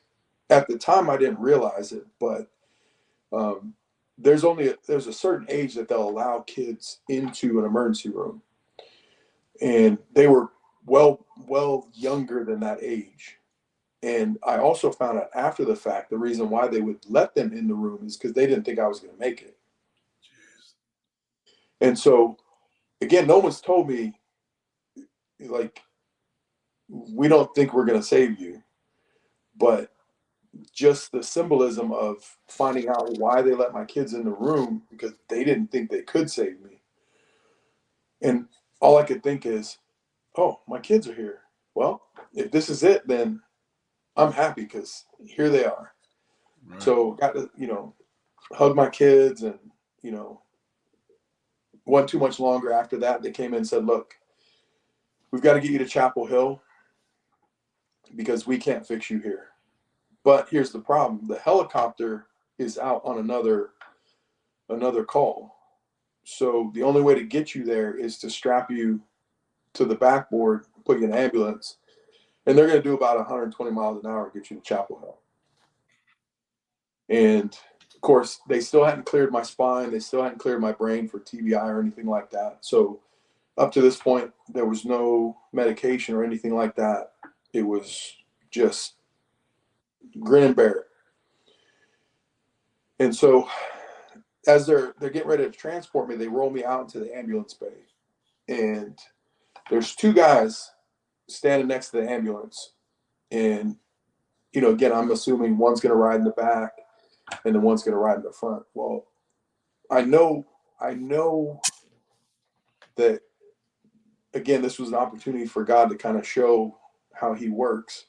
at the time I didn't realize it, but there's a certain age that they'll allow kids into an emergency room. And they were well younger than that age. And I also found out after the fact, the reason why they would let them in the room is because they didn't think I was going to make it. Jeez. And so, again, no one's told me, like, we don't think we're going to save you. But just the symbolism of finding out why they let my kids in the room, because they didn't think they could save me. And all I could think is, oh, my kids are here. Well, if this is it, then I'm happy, because here they are. Right. So got to, hug my kids, and, wasn't too much longer after that. They came in and said, look, we've got to get you to Chapel Hill because we can't fix you here. But here's the problem. The helicopter is out on another call. So the only way to get you there is to strap you to the backboard, put you in an ambulance, and they're going to do about 120 miles an hour to get you to Chapel Hill. And of course, they still hadn't cleared my spine. They still hadn't cleared my brain for TBI or anything like that. So up to this point, there was no medication or anything like that. It was just grin and bear it. And so as they're getting ready to transport me, they roll me out into the ambulance bay. And there's two guys standing next to the ambulance. And, again, I'm assuming one's going to ride in the back and then one's going to ride in the front. Well, I know that, again, this was an opportunity for God to kind of show how he works.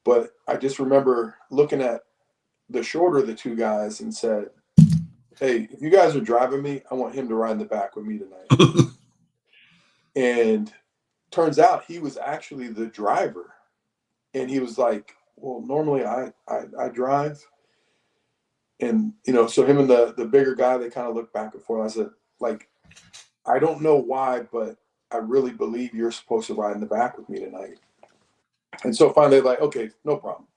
But I just remember looking at the shorter of the two guys and said, hey, if you guys are driving me, I want him to ride in the back with me tonight. And turns out he was actually the driver. And he was like, well, normally I drive. And, you know, so him and the bigger guy, they kind of looked back and forth. I said, like, I don't know why, but I really believe you're supposed to ride in the back with me tonight. And so finally, like, okay, no problem.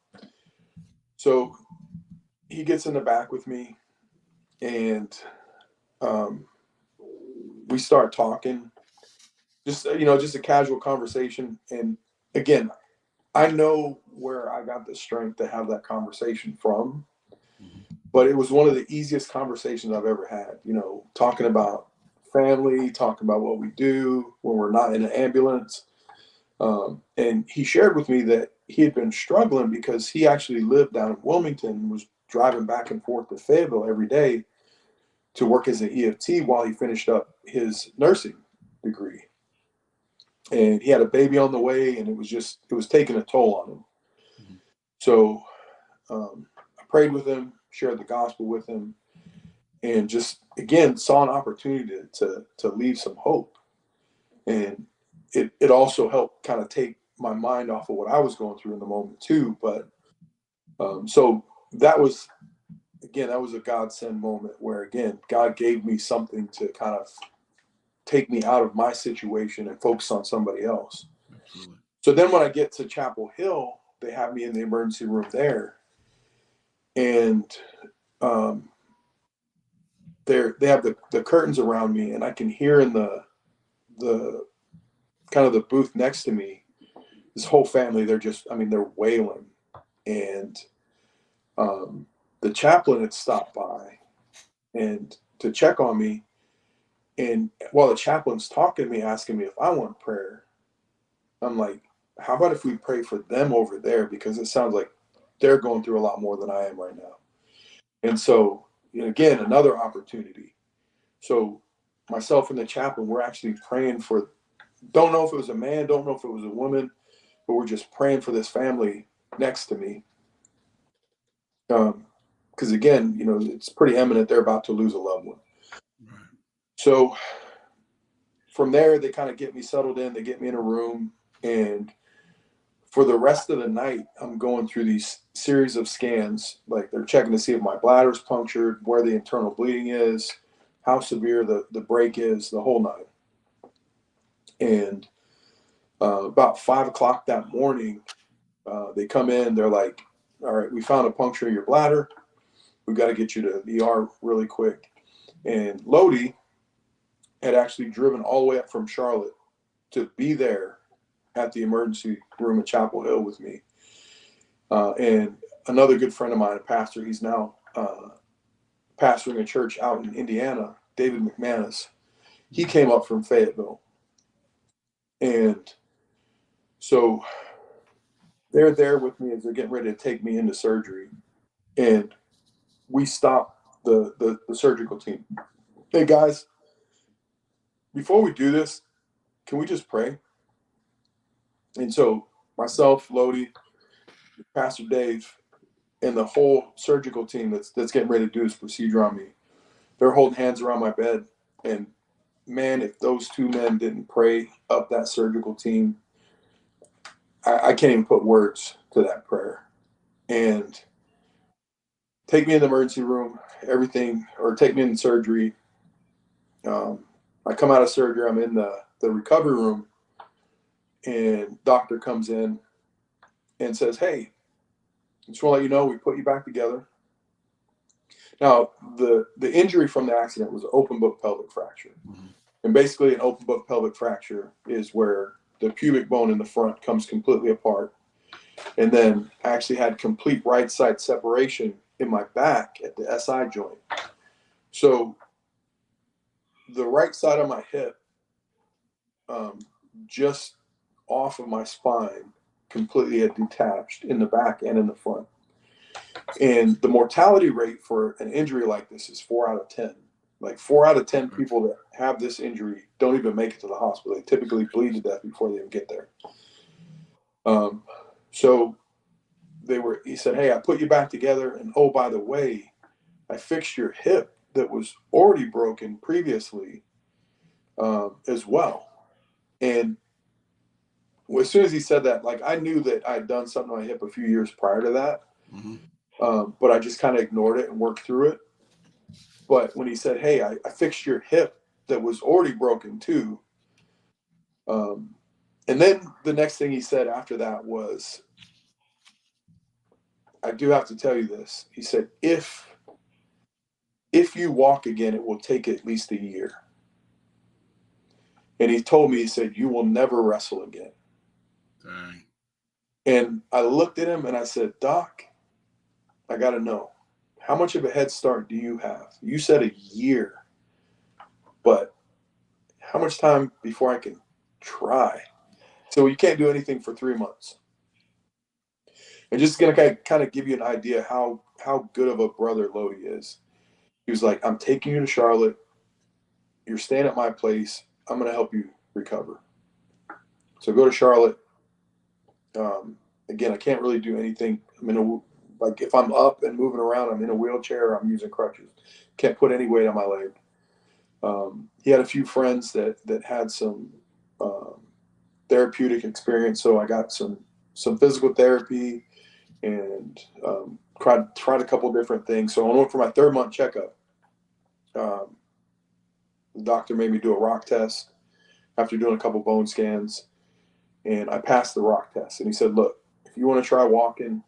So he gets in the back with me, and we start talking, just, you know, just a casual conversation. And again, I know where I got the strength to have that conversation from, but it was one of the easiest conversations I've ever had, you know, talking about family, talking about what we do when we're not in an ambulance. And he shared with me that he had been struggling because he actually lived down in Wilmington and was driving back and forth to Fayetteville every day to work as an EFT while he finished up his nursing degree. And he had a baby on the way, and it was taking a toll on him. Mm-hmm. So I prayed with him, shared the gospel with him, and just, again, saw an opportunity to leave some hope. And it also helped kind of take my mind off of what I was going through in the moment too. But so that was a God-send moment where, again, God gave me something to kind of take me out of my situation and focus on somebody else. Absolutely. So then when I get to Chapel Hill, they have me in the emergency room there. And they have the curtains around me, and I can hear in the kind of the booth next to me, this whole family, they're wailing. And the chaplain had stopped by and to check on me. And while the chaplain's talking to me, asking me if I want prayer, I'm like, how about if we pray for them over there? Because it sounds like they're going through a lot more than I am right now. And so, you know, again, another opportunity. So myself and the chaplain, we're actually praying for, don't know if it was a man, don't know if it was a woman, but we're just praying for this family next to me. Because again, you know, it's pretty eminent they're about to lose a loved one. Right. So from there, they kind of get me settled in. They get me in a room, and for the rest of the night, I'm going through these series of scans. Like, they're checking to see if my bladder's punctured, where the internal bleeding is, how severe the break is, the whole nine. And about 5 o'clock that morning, they come in. They're like, all right, we found a puncture in your bladder. We've got to get you to the ER really quick. And Lodi had actually driven all the way up from Charlotte to be there at the emergency room at Chapel Hill with me. And another good friend of mine, a pastor, he's now pastoring a church out in Indiana, David McManus. He came up from Fayetteville. And so they're there with me as they're getting ready to take me into surgery. And we stop the surgical team. Hey, guys, before we do this, can we just pray? And so myself, Lodi, Pastor Dave, and the whole surgical team that's getting ready to do this procedure on me, they're holding hands around my bed. And man, if those two men didn't pray up that surgical team, I can't even put words to that prayer. And take me in the emergency room, take me in surgery. I come out of surgery, I'm in the recovery room, and doctor comes in and says, hey, just want to let you know we put you back together. Now, the injury from the accident was an open book pelvic fracture. Mm-hmm. And basically an open book pelvic fracture is where the pubic bone in the front comes completely apart. And then I actually had complete right side separation in my back at the SI joint. So the right side of my hip, just off of my spine, completely had detached in the back and in the front. And the mortality rate for an injury like this is 4 out of 10. Like 4 out of 10 people that have this injury don't even make it to the hospital. They typically bleed to death before they even get there. So he said, hey, I put you back together. And oh, by the way, I fixed your hip that was already broken previously as well. And as soon as he said that, like, I knew that I had done something on my hip a few years prior to that. Mm-hmm. But I just kind of ignored it and worked through it. But when he said, "Hey, I fixed your hip that was already broken too," and then the next thing he said after that was, "I do have to tell you this." He said, "If you walk again, it will take at least a year." And he told me, he said, "You will never wrestle again." Dang. And I looked at him and I said, "Doc, I got to know, how much of a head start do you have? You said a year, but how much time before I can try?" So you can't do anything for 3 months. And just gonna kind of give you an idea how good of a brother Lodi is. He was like, "I'm taking you to Charlotte. You're staying at my place. I'm gonna help you recover." So go to Charlotte. Again, I can't really do anything. I'm in a like if I'm up and moving around, I'm in a wheelchair. I'm using crutches. Can't put any weight on my leg. He had a few friends that had some um, therapeutic experience, so I got some physical therapy and tried a couple different things. So I went for my 3rd month checkup. Um, the doctor made me do a rock test after doing a couple bone scans, and I passed the rock test. And he said, "Look, if you want to try walking,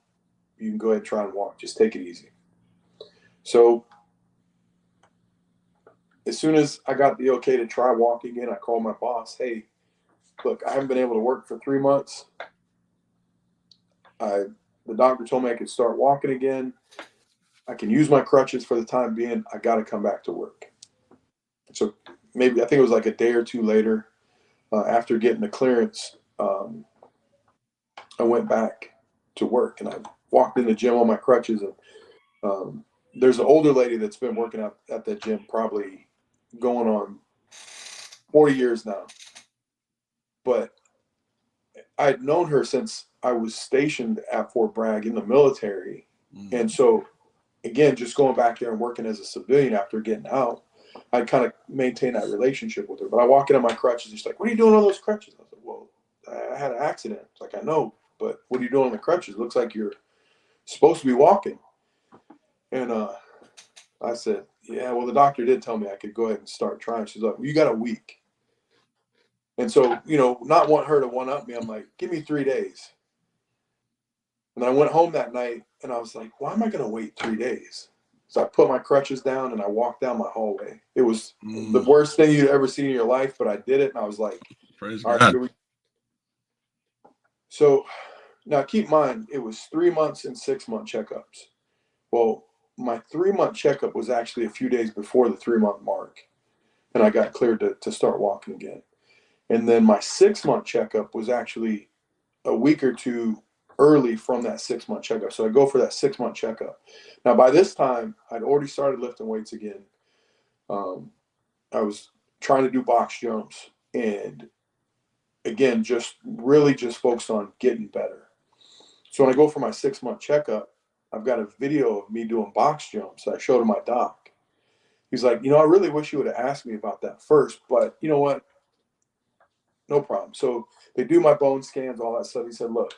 you can go ahead and try and walk. Just take it easy." So as soon as I got the okay to try walking again, I called my boss. "Hey, look, I haven't been able to work for 3 months. The doctor told me I could start walking again. I can use my crutches for the time being. I got to come back to work." So maybe I think it was like a day or two later, after getting the clearance, I went back to work and I walked in the gym on my crutches. And there's an older lady that's been working out at that gym probably going on 40 years now. But I'd known her since I was stationed at Fort Bragg in the military. And so, again, just going back there and working as a civilian after getting out, I kind of maintain that relationship with her. But I walk in on my crutches. She's like, "What are you doing on those crutches?" I said, "Well, I had an accident." It's like, "I know, but what are you doing on the crutches? It looks like you're supposed to be walking." And I said, "Yeah, well, the doctor did tell me I could go ahead and start trying." She's like, "Well, you got a week." And so, not want her to one up me, I'm like, "Give me 3 days." And I went home that night and I was like, "Why am I going to wait 3 days?" So I put my crutches down and I walked down my hallway. It was the worst thing you'd ever seen in your life, but I did it. And I was like, Praise "All right, God." here we go." So now keep in mind, it was 3 months and 6 month checkups. Well, my 3 month checkup was actually a few days before the 3 month mark. And I got cleared to start walking again. And then my 6 month checkup was actually a week or two early from that 6 month checkup. So I go for that 6 month checkup. Now, by this time, I'd already started lifting weights again. I was trying to do box jumps and, again, just really just focused on getting better. So when I go for my 6 month checkup, I've got a video of me doing box jumps that I showed to my doc. He's like, "I really wish you would have asked me about that first, but you know what? No problem." So they do my bone scans, all that stuff. He said, "Look,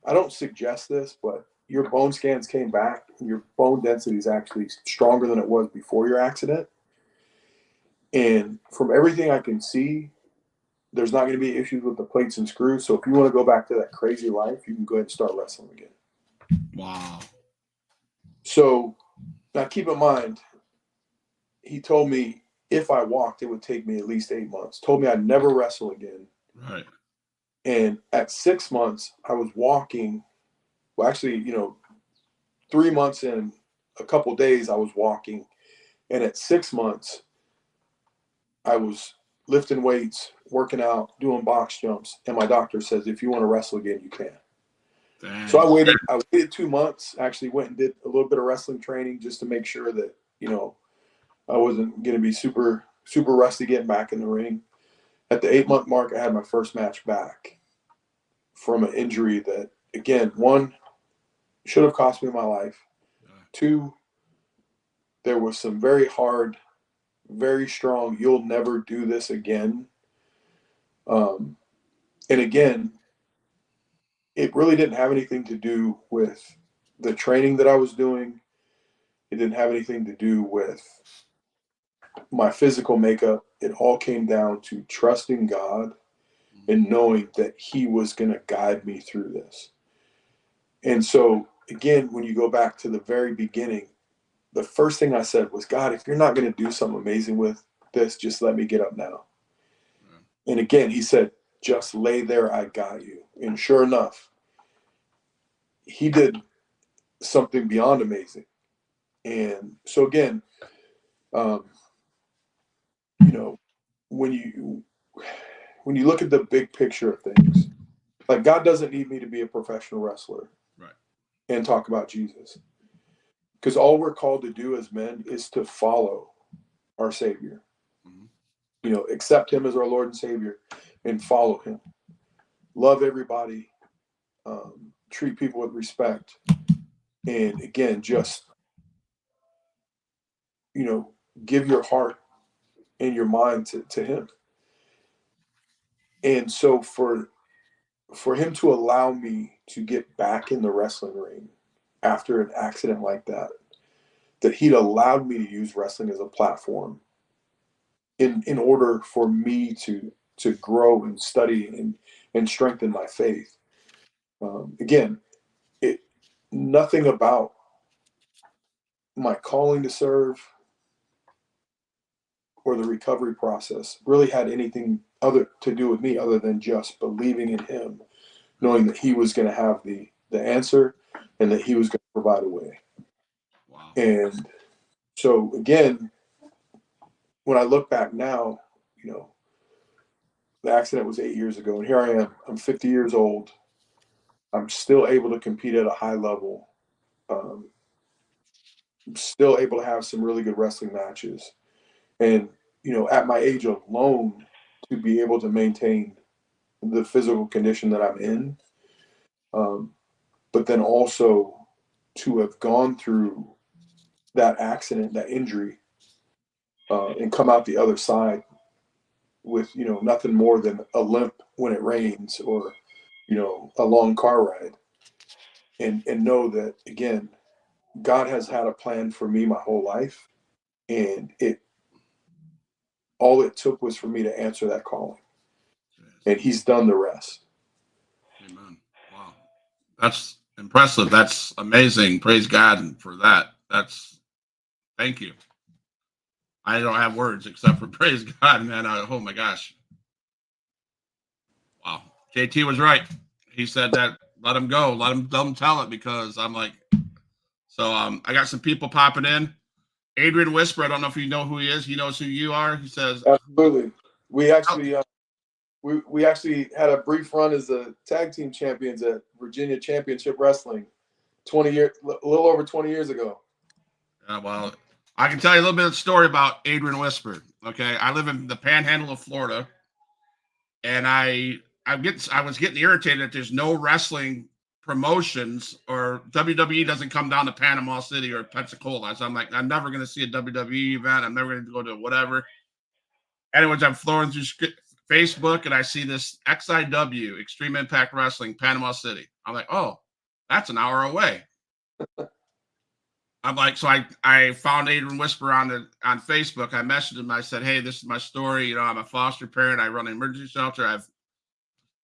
I don't suggest this, but your bone scans came back. Your bone density is actually stronger than it was before your accident. And from everything I can see, there's not going to be issues with the plates and screws. So if you want to go back to that crazy life, you can go ahead and start wrestling again." Wow. So now keep in mind, he told me if I walked, it would take me at least 8 months. Told me I'd never wrestle again. Right. And at 6 months, I was walking. Well, actually, 3 months and a couple days, I was walking. And at 6 months, I was lifting weights, working out, doing box jumps. And my doctor says, "If you want to wrestle again, you can." Dang. So I waited 2 months, actually went and did a little bit of wrestling training just to make sure that, I wasn't going to be super, super rusty getting back in the ring. At the 8 month mark, I had my first match back from an injury that, again, one, should have cost me my life. Two, there was some very hard, very strong, "you'll never do this again." And again, it really didn't have anything to do with the training that I was doing. It didn't have anything to do with my physical makeup. It all came down to trusting God and knowing that He was going to guide me through this. And so, again, when you go back to the very beginning, the first thing I said was, God, if you're not going to do something amazing with this, just let me get up now. And again, He said, just lay there, I got you. And sure enough, He did something beyond amazing. And so again, you know, when you look at the big picture of things, like God doesn't need me to be a professional wrestler, right, and talk about Jesus, because all we're called to do as men is to follow our Savior. You know, accept Him as our Lord and Savior, and follow Him. Love everybody, treat people with respect, and again, just give your heart and your mind to Him. And so for Him to allow me to get back in the wrestling ring after an accident like that He'd allowed me to use wrestling as a platform in order for me to grow and study and strengthen my faith. Again, nothing about my calling to serve or the recovery process really had anything other to do with me other than just believing in Him, knowing that He was going to have the answer and that He was going to provide a way. wow. And so again, when I look back now, the accident was 8 years ago, and here I am. I'm 50 years old. I'm still able to compete at a high level. I'm still able to have some really good wrestling matches. And, at my age alone, to be able to maintain the physical condition that I'm in, but then also to have gone through that accident, that injury, and come out the other side with, nothing more than a limp when it rains or, a long car ride. And know that, again, God has had a plan for me my whole life. And all it took was for me to answer that calling. And He's done the rest. Amen. Wow. That's impressive. That's amazing. Praise God for that. Thank you. I don't have words except for praise God, man. Oh my gosh. Wow. JT was right. He said that let him go. Let him tell it, because I'm like, so I got some people popping in. Adrian Whisper, I don't know if you know who he is. He knows who you are. He says, absolutely. We actually we actually had a brief run as the tag team champions at Virginia Championship Wrestling a little over 20 years ago. Well, I can tell you a little bit of the story about Adrian Whisper. Okay, I live in the Panhandle of Florida, and I was getting irritated that there's no wrestling promotions, or WWE doesn't come down to Panama City or Pensacola. So I'm like, I'm never going to see a WWE event. I'm never going to go to whatever. Anyways, I'm flowing through Facebook, and I see this XIW, Extreme Impact Wrestling, Panama City. I'm like, oh, that's an hour away. I'm like, so I found Adrian Whisper on Facebook. I messaged him. I said, hey, this is my story. I'm a foster parent. I run an emergency shelter. I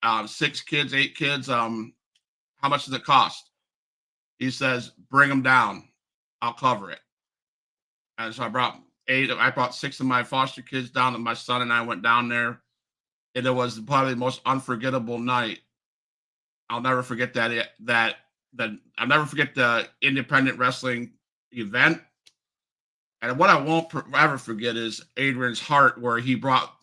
have 6 kids, 8 kids. How much does it cost? He says, bring them down. I'll cover it. And so I brought 6 of my foster kids down, and my son and I went down there. And it was probably the most unforgettable night. I'll never forget I'll never forget the independent wrestling event. And what I won't ever forget is Adrian's heart, where he brought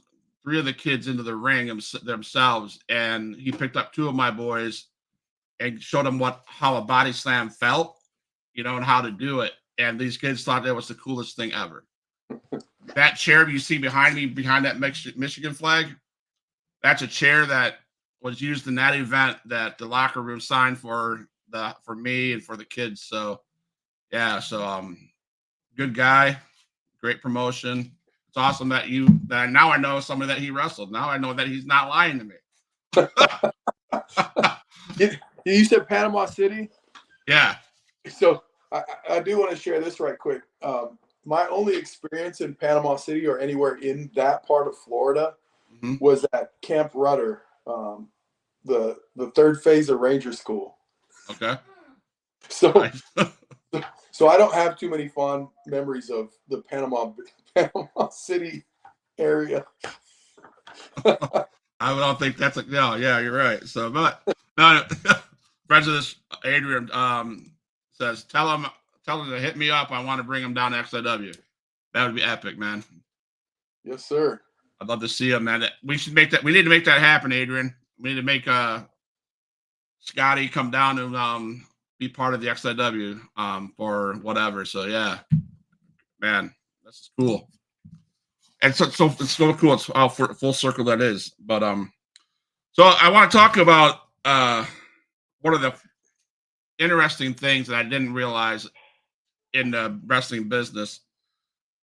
3 of the kids into the ring themselves, and he picked up 2 of my boys and showed them how a body slam felt, and how to do it. And these kids thought that was the coolest thing ever. That chair you see behind me, behind that Michigan flag, that's a chair that was used in that event that the locker room signed for me and for the kids. So yeah, good guy, great promotion. It's awesome that now I know somebody that he wrestled. Now I know that he's not lying to me. You said Panama City? Yeah. So I do want to share this right quick. My only experience in Panama City or anywhere in that part of Florida Mm-hmm. was at Camp Rudder, the third phase of Ranger School. Okay. So Nice. so I don't have too many fond memories of the Panama City area. I don't think that's no. Yeah, you're right. So, but no, friends of this, Adrian says, tell him to hit me up. I want to bring him down to XIW. That would be epic, man. Yes, sir. I'd love to see him, man. We should make that. We need to make that happen, Adrian. We need to make Scotty come down and be part of the XIW for whatever. So yeah, man, this is cool. And so it's so cool. It's how full circle that is. But so I want to talk about one of the interesting things that I didn't realize in the wrestling business.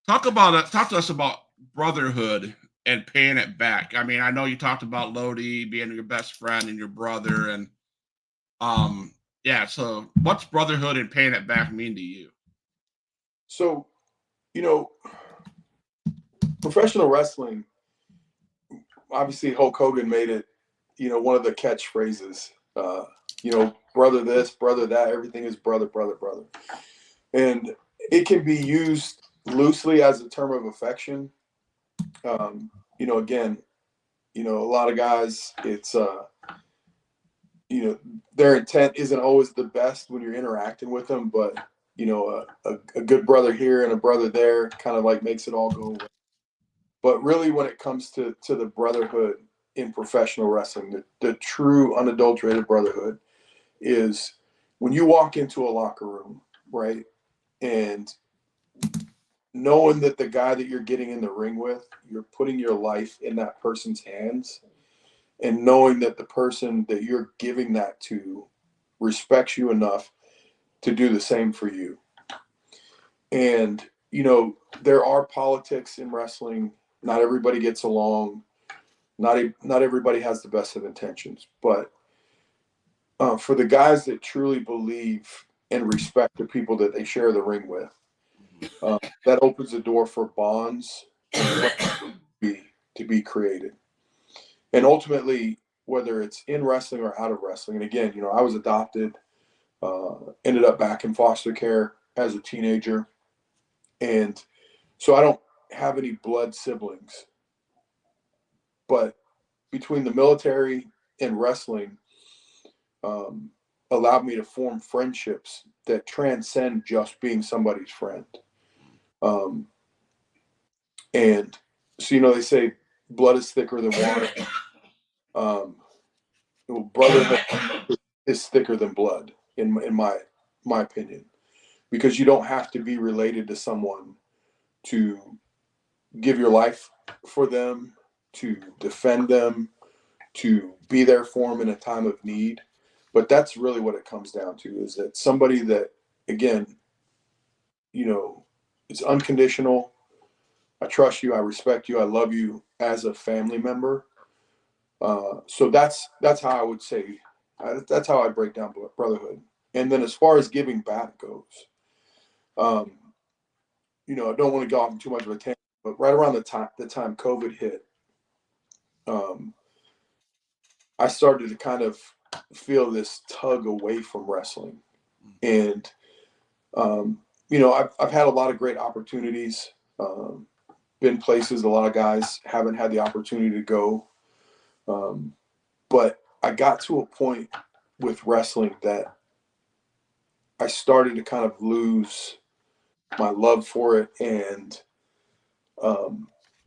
Talk to us about brotherhood and paying it back. I mean, I know you talked about Lodi being your best friend and your brother, and yeah. So, what's brotherhood and paying it back mean to you? So, professional wrestling, obviously Hulk Hogan made it, one of the catchphrases. Brother this, brother that, everything is brother, brother, brother. And it can be used loosely as a term of affection. Again, a lot of guys, it's, their intent isn't always the best when you're interacting with them, but, a good brother here and a brother there kind of like makes it all go away. But really, when it comes to the brotherhood in professional wrestling, the true unadulterated brotherhood is when you walk into a locker room, right? And knowing that the guy that you're getting in the ring with, you're putting your life in that person's hands, and knowing that the person that you're giving that to respects you enough to do the same for you. And, there are politics in wrestling. Not everybody gets along. Not everybody has the best of intentions, but for the guys that truly believe and respect the people that they share the ring with, that opens the door for bonds to be created. And ultimately, whether it's in wrestling or out of wrestling, and again, I was adopted, ended up back in foster care as a teenager, and so I don't have any blood siblings, but between the military and wrestling, allowed me to form friendships that transcend just being somebody's friend. And so, they say blood is thicker than water. Brotherhood is thicker than blood, in my opinion, because you don't have to be related to someone to give your life for them, to defend them, to be there for them in a time of need. But that's really what it comes down to, is that somebody that, again, it's unconditional. I trust you. I respect you. I love you as a family member. So that's how I would say, that's how I break down brotherhood. And then as far as giving back goes, I don't want to go off in too much of a tangent, but right around the time COVID hit, I started to kind of feel this tug away from wrestling. And, I've had a lot of great opportunities, been places a lot of guys haven't had the opportunity to go. But I got to a point with wrestling that I started to kind of lose my love for it. And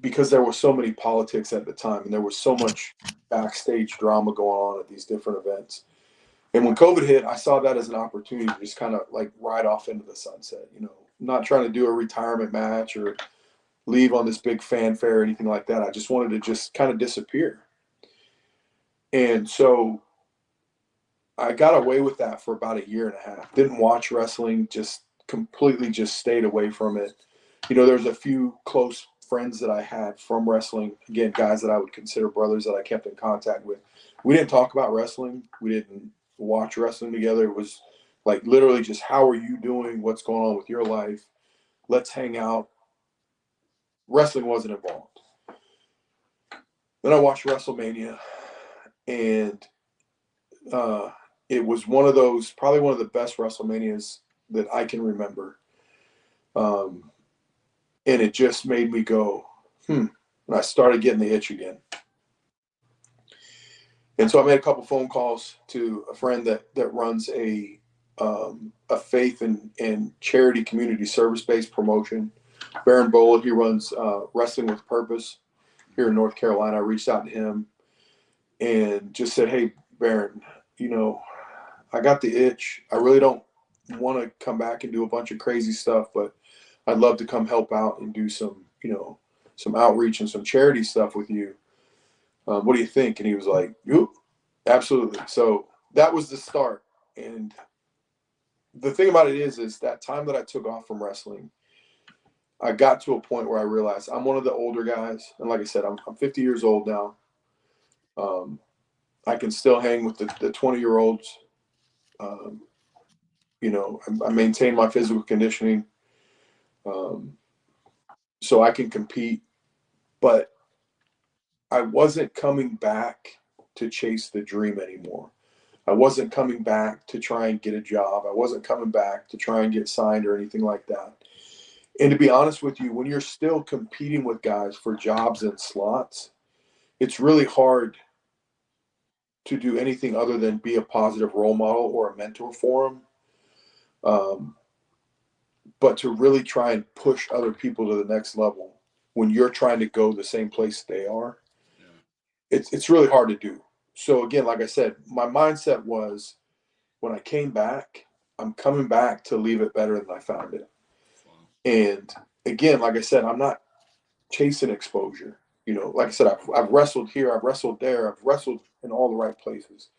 because there was so many politics at the time, and there was so much backstage drama going on at these different events. And when COVID hit, I saw that as an opportunity to just kind of like ride off into the sunset, not trying to do a retirement match or leave on this big fanfare or anything like that. I just wanted to just kind of disappear. And so I got away with that for about a year and a half. Didn't watch wrestling, just completely just stayed away from it. There's a few close friends that I had from wrestling, again, guys that I would consider brothers that I kept in contact with. We didn't talk about wrestling. We didn't watch wrestling together. It was Like literally just, how are you doing? What's going on with your life? Let's hang out. Wrestling wasn't involved. Then I watched WrestleMania, and it was one of those, probably one of the best WrestleManias that I can remember. And it just made me go, and I started getting the itch again. And so I made a couple phone calls to a friend that runs a faith and charity community service-based promotion. Baron Bola, he runs Wrestling with Purpose here in North Carolina. I reached out to him and just said, hey, Baron, I got the itch. I really don't want to come back and do a bunch of crazy stuff, but I'd love to come help out and do some outreach and some charity stuff with you. What do you think? And he was like, absolutely. So that was the start. And the thing about it is that time that I took off from wrestling, I got to a point where I realized I'm one of the older guys. And like I said, I'm 50 years old now. I can still hang with the 20-year-olds. I maintain my physical conditioning. So I can compete. But I wasn't coming back to chase the dream anymore. I wasn't coming back to try and get a job. I wasn't coming back to try and get signed or anything like that. And to be honest with you, when you're still competing with guys for jobs and slots, it's really hard to do anything other than be a positive role model or a mentor for them. But to really try and push other people to the next level when you're trying to go the same place they are, it's really hard to do. So again, like I said, my mindset was, when I came back, I'm coming back to leave it better than I found it. And again, like I said, I'm not chasing exposure. Like I said, I've wrestled here, I've wrestled there, I've wrestled in all the right places.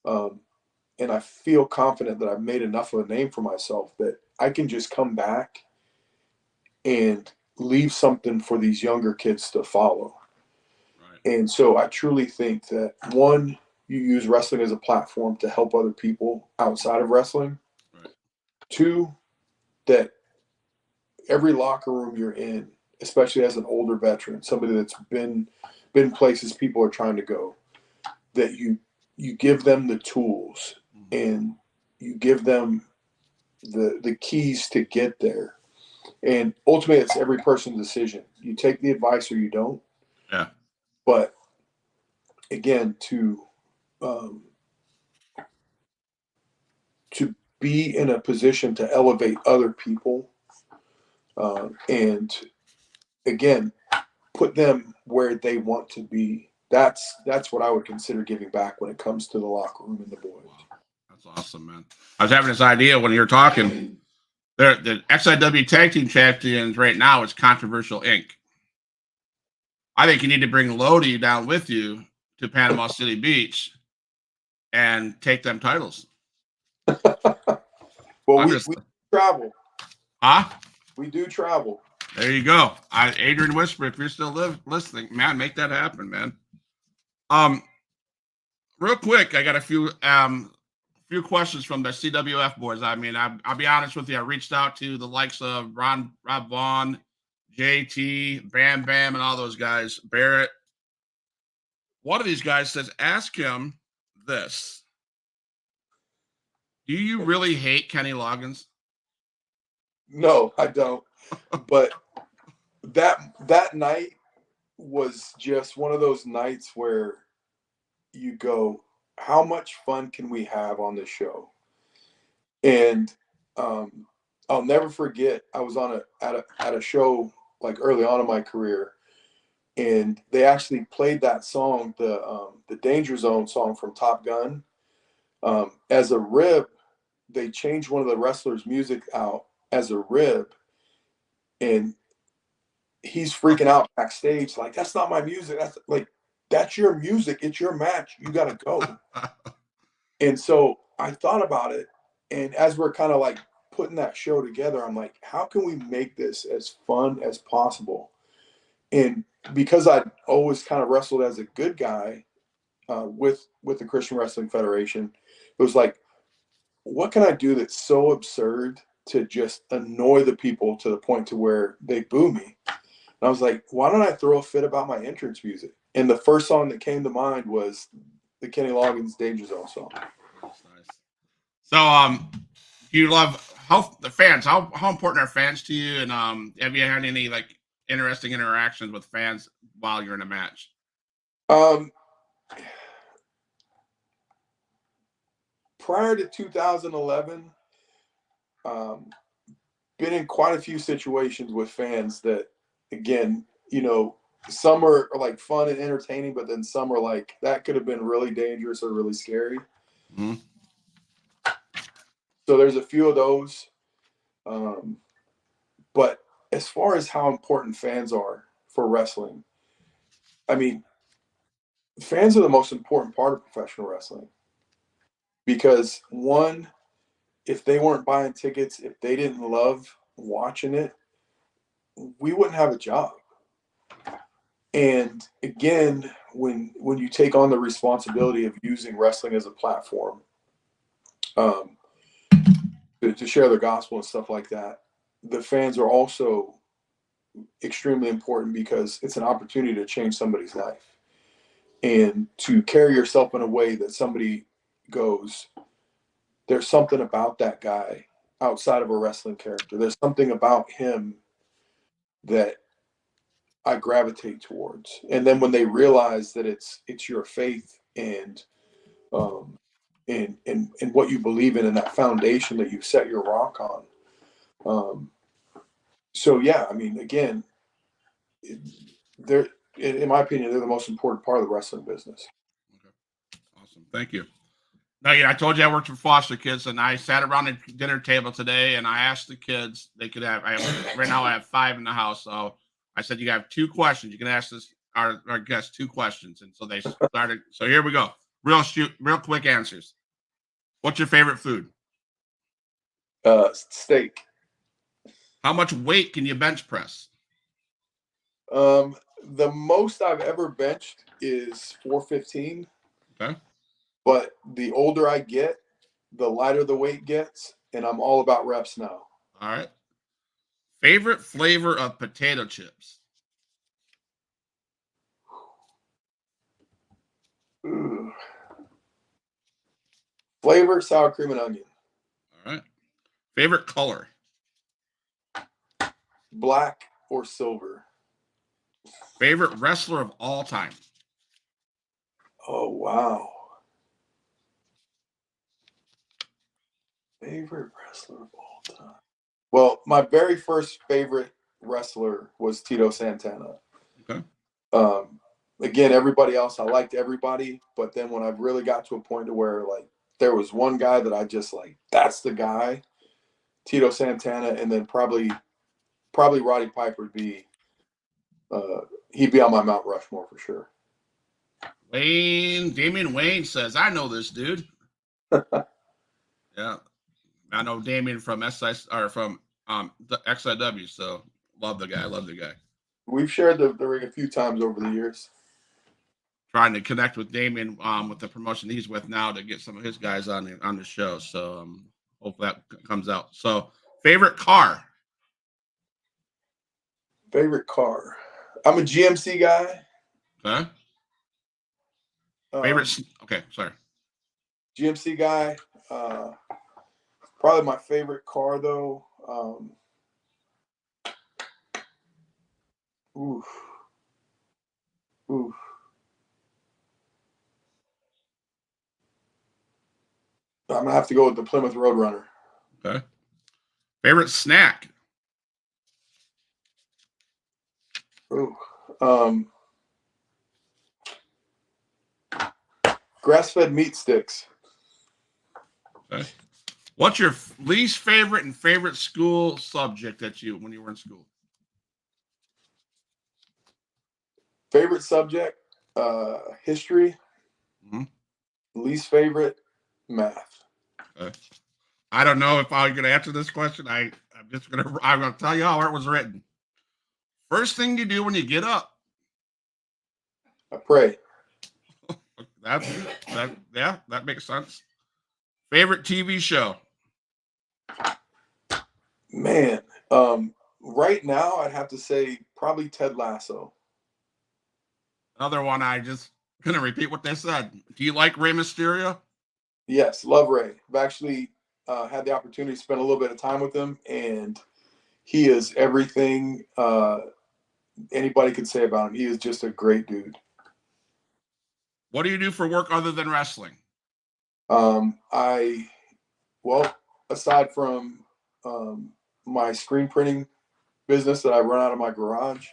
And I feel confident that I've made enough of a name for myself that I can just come back and leave something for these younger kids to follow. Right. And so I truly think that, one, you use wrestling as a platform to help other people outside of wrestling. Right. Two, that every locker room you're in, especially as an older veteran, somebody that's been places people are trying to go, that you give them the tools and you give them the keys to get there. And ultimately, it's every person's decision. You take the advice or you don't. Yeah. But again, to be in a position to elevate other people, and again, put them where they want to be. That's what I would consider giving back when it comes to the locker room and the boys. Wow. That's awesome, man. I was having this idea when you were talking. The XIW Tag Team Champions right now is Controversial Inc. I think you need to bring Lodi down with you to Panama City Beach and take them titles. Well, we travel. Huh? We do travel. There you go. Adrian Whisper, if you're still listening, man, make that happen, man. Real quick, I got a few questions from the CWF boys. I mean, I'll be honest with you. I reached out to the likes of Rob Vaughn, JT, Bam Bam, and all those guys. Barrett. One of these guys says, ask him this. Do you really hate Kenny Loggins? No, I don't. But that night was just one of those nights where you go, how much fun can we have on this show? And I'll never forget, I was at a show like early on in my career, and they actually played that song, the Danger Zone song from Top Gun, as a rib. They changed one of the wrestlers' music out as a rib, and he's freaking out backstage like, that's not my music. That's your music. It's your match. You got to go. And so I thought about it, and as we're kind of like putting that show together, I'm like, how can we make this as fun as possible? And because I'd always kind of wrestled as a good guy with the Christian Wrestling Federation, it was like, what can I do that's so absurd to just annoy the people to the point to where they boo me? And I was like, why don't I throw a fit about my entrance music? And the first song that came to mind was the Kenny Loggins Danger Zone song. Nice, nice. So, do you love the fans? How important are fans to you? And have you had any like interesting interactions with fans while you're in a match? Um, Prior to 2011, been in quite a few situations with fans that, again, some are like fun and entertaining, but then some are like that could have been really dangerous or really scary. Mm-hmm. So there's a few of those. But as far as how important fans are for wrestling, I mean, fans are the most important part of professional wrestling because one, if they weren't buying tickets, if they didn't love watching it, we wouldn't have a job. And again, when you take on the responsibility of using wrestling as a platform um, to share the gospel and stuff like that, the fans are also extremely important because it's an opportunity to change somebody's life and to carry yourself in a way that somebody goes, there's something about that guy outside of a wrestling character. There's something about him that I gravitate towards. And then when they realize that it's your faith and and what you believe in and that foundation that you've set your rock on. So yeah, I mean, again, they're in my opinion, they're the most important part of the wrestling business. Okay. Awesome. Thank you. No, I told you I worked for foster kids, and I sat around the dinner table today, and I asked the kids they could have. Right now I have 5 in the house, so I said you have 2 questions. You can ask our guest 2 questions, and so they started. So here we go. Real quick answers. What's your favorite food? Steak. How much weight can you bench press? The most I've ever benched is 415. Okay. But the older I get, the lighter the weight gets, and I'm all about reps now. All right. Favorite flavor of potato chips? Ooh. Flavor, sour cream and onion. All right. Favorite color? Black or silver. Favorite wrestler of all time? Oh, wow. Favorite wrestler of all time. Well, my very first favorite wrestler was Tito Santana. Okay. Again, everybody else, I liked everybody. But then when I really got to a point to where, like, there was one guy that I just like, that's the guy, Tito Santana, and then probably Roddy Piper would be, he'd be on my Mount Rushmore for sure. Damian Wayne says, I know this dude. Yeah. I know Damian from from the XIW, so love the guy. We've shared the ring a few times over the years. Trying to connect with Damian with the promotion he's with now to get some of his guys on the show. So hope that comes out. So favorite car? Favorite car? I'm a GMC guy. Okay. Favorite? Okay, sorry. GMC guy. Probably my favorite car though. Oof. I'm gonna have to go with the Plymouth Roadrunner. Okay. Favorite snack? Ooh. Grass-fed meat sticks. Okay. What's your least favorite and favorite school subject when you were in school? Favorite subject, history. Mm-hmm. Least favorite, math. Okay. I don't know if I'm going to answer this question. I'm going to tell you how it was written. First thing you do when you get up. I pray. That makes sense. Favorite TV show? Man, right now I'd have to say probably Ted Lasso. Another one I just gonna repeat what they said. Do you like Rey Mysterio? Yes, love Ray. I've actually had the opportunity to spend a little bit of time with him, and he is everything anybody could say about him. He is just a great dude. What do you do for work other than wrestling? Well, aside from my screen printing business that I run out of my garage,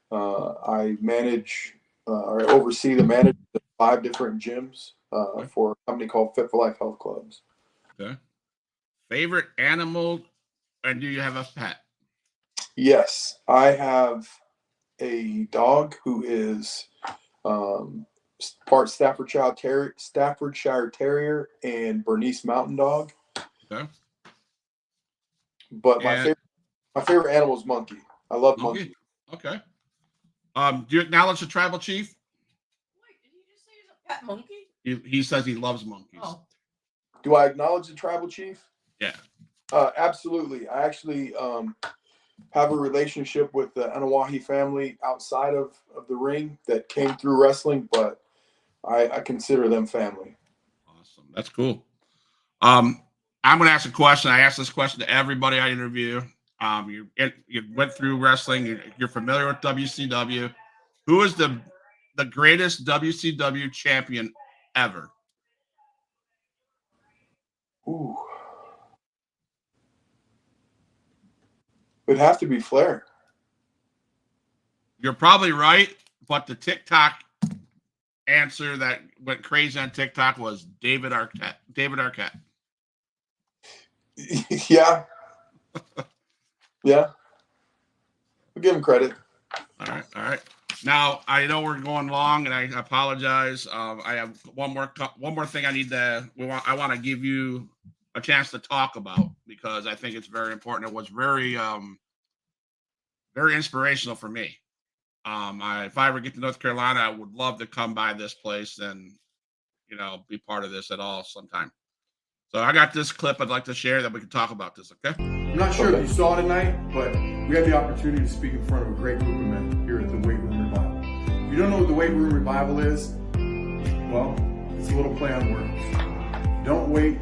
I manage or oversee the management of 5 different gyms Okay. for a company called Fit for Life Health Clubs. Okay. Favorite animal, and do you have a pet? Yes, I have a dog who is part Staffordshire Terrier and Bernese Mountain Dog. Okay. But And my favorite animal is monkey. I love monkey. monkey. Okay. Do you acknowledge the tribal chief? Wait, did he just say he's a pet monkey? He says he loves monkeys. Oh. Do I acknowledge the tribal chief? Yeah. Absolutely. I actually have a relationship with the Anawahi family outside of the ring that came through wrestling, but I consider them family. Awesome. That's cool. I'm going to ask a question. I ask this question to everybody I interview. You went through wrestling. You're familiar with WCW. Who is the greatest WCW champion ever? Ooh. It'd have to be Flair. You're probably right, but the TikTok answer that went crazy on TikTok was David Arquette. David Arquette. Yeah. Yeah. We'll give him credit. All right. Now I know we're going long, and I apologize. I have one more thing I want to give you a chance to talk about, because I think it's very important. It was very inspirational for me. If I ever get to North Carolina, I would love to come by this place and be part of this at all sometime. So I got this clip I'd like to share that we can talk about this. Okay. I'm not sure if you saw tonight, but we had the opportunity to speak in front of a great group of men here at the Weight Room Revival. If you don't know what the Weight Room Revival is, well, it's a little play on words. Don't wait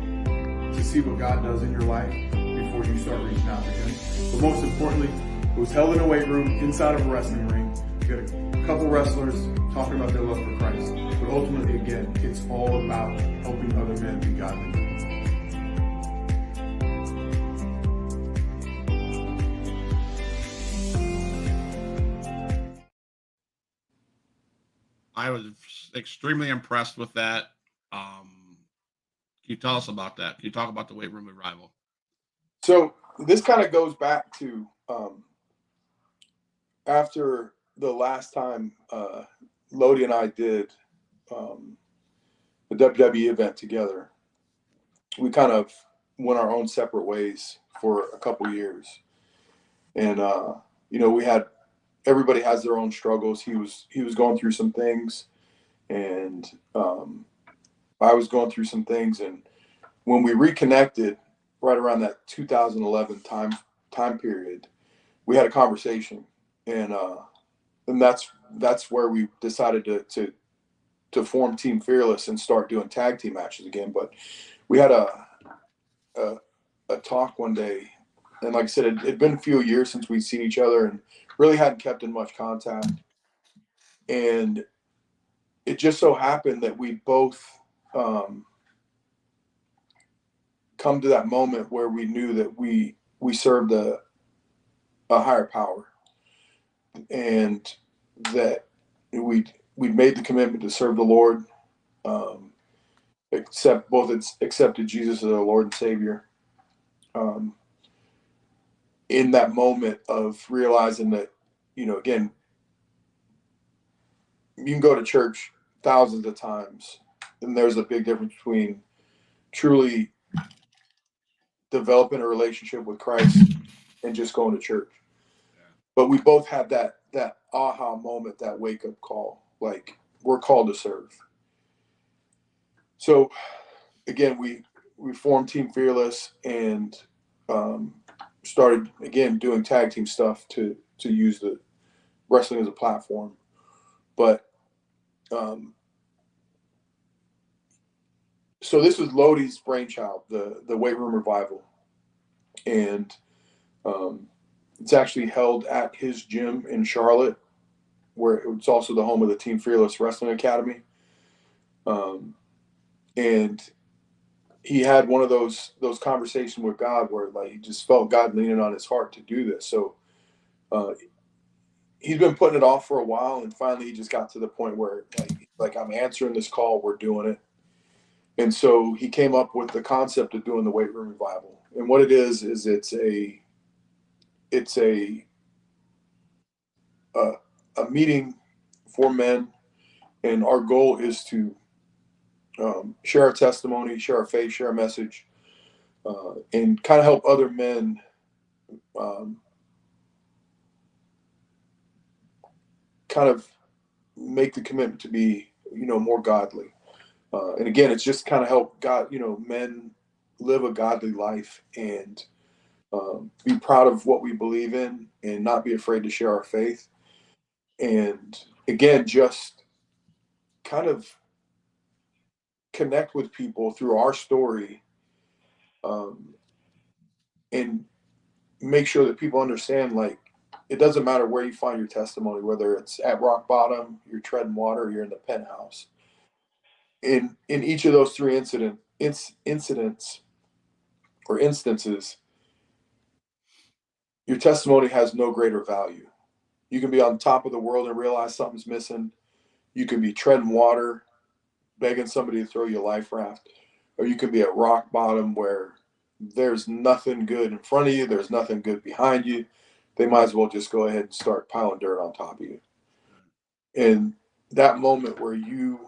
to see what God does in your life before you start reaching out to Him. But most importantly, it was held in a weight room inside of a wrestling ring. You got a couple wrestlers talking about their love for Christ. But ultimately, again, it's all about helping other men be godly. I was extremely impressed with that. Can you tell us about that? Can you talk about the Weight Room Revival? So this kind of goes back to after the last time Lodi and I did the WWE event together. We kind of went our own separate ways for a couple years, and everybody has their own struggles. He was going through some things, and I was going through some things. And when we reconnected, right around that 2011 time period, we had a conversation, and that's where we decided to form Team Fearless and start doing tag team matches again. But we had a talk one day, and like I said, it'd been a few years since we'd seen each other and really hadn't kept in much contact. And it just so happened that we both come to that moment where we knew that we served a higher power, and that we'd made the commitment to serve the Lord, accepted Jesus as our Lord and Savior. In that moment of realizing that, again, you can go to church thousands of times, and there's a big difference between truly developing a relationship with Christ and just going to church. But we both had that aha moment, that wake up call, like, we're called to serve. So again, we formed Team Fearless and started again doing tag team stuff to use the wrestling as a platform. But so this was Lodi's brainchild, the weight room revival, and it's actually held at his gym in Charlotte, where it's also the home of the Team Fearless Wrestling Academy. And he had one of those conversations with God where like he just felt God leaning on his heart to do this. So he's been putting it off for a while, and finally he just got to the point where like I'm answering this call, we're doing it. And so he came up with the concept of doing the weight room revival. And what it is it's a meeting for men, and our goal is to share our testimony, share our faith, share our message, and kind of help other men kind of make the commitment to be, more godly. And again, it's just kind of help God, men live a godly life and be proud of what we believe in and not be afraid to share our faith. And again, just kind of connect with people through our story, and make sure that people understand, like, it doesn't matter where you find your testimony, whether it's at rock bottom, you're treading water, or you're in the penthouse. In each of those three incidents or instances, your testimony has no greater value. You can be on top of the world and realize something's missing. You can be treading water, begging somebody to throw you a life raft, or you can be at rock bottom where there's nothing good in front of you, there's nothing good behind you. They might as well just go ahead and start piling dirt on top of you. And that moment where you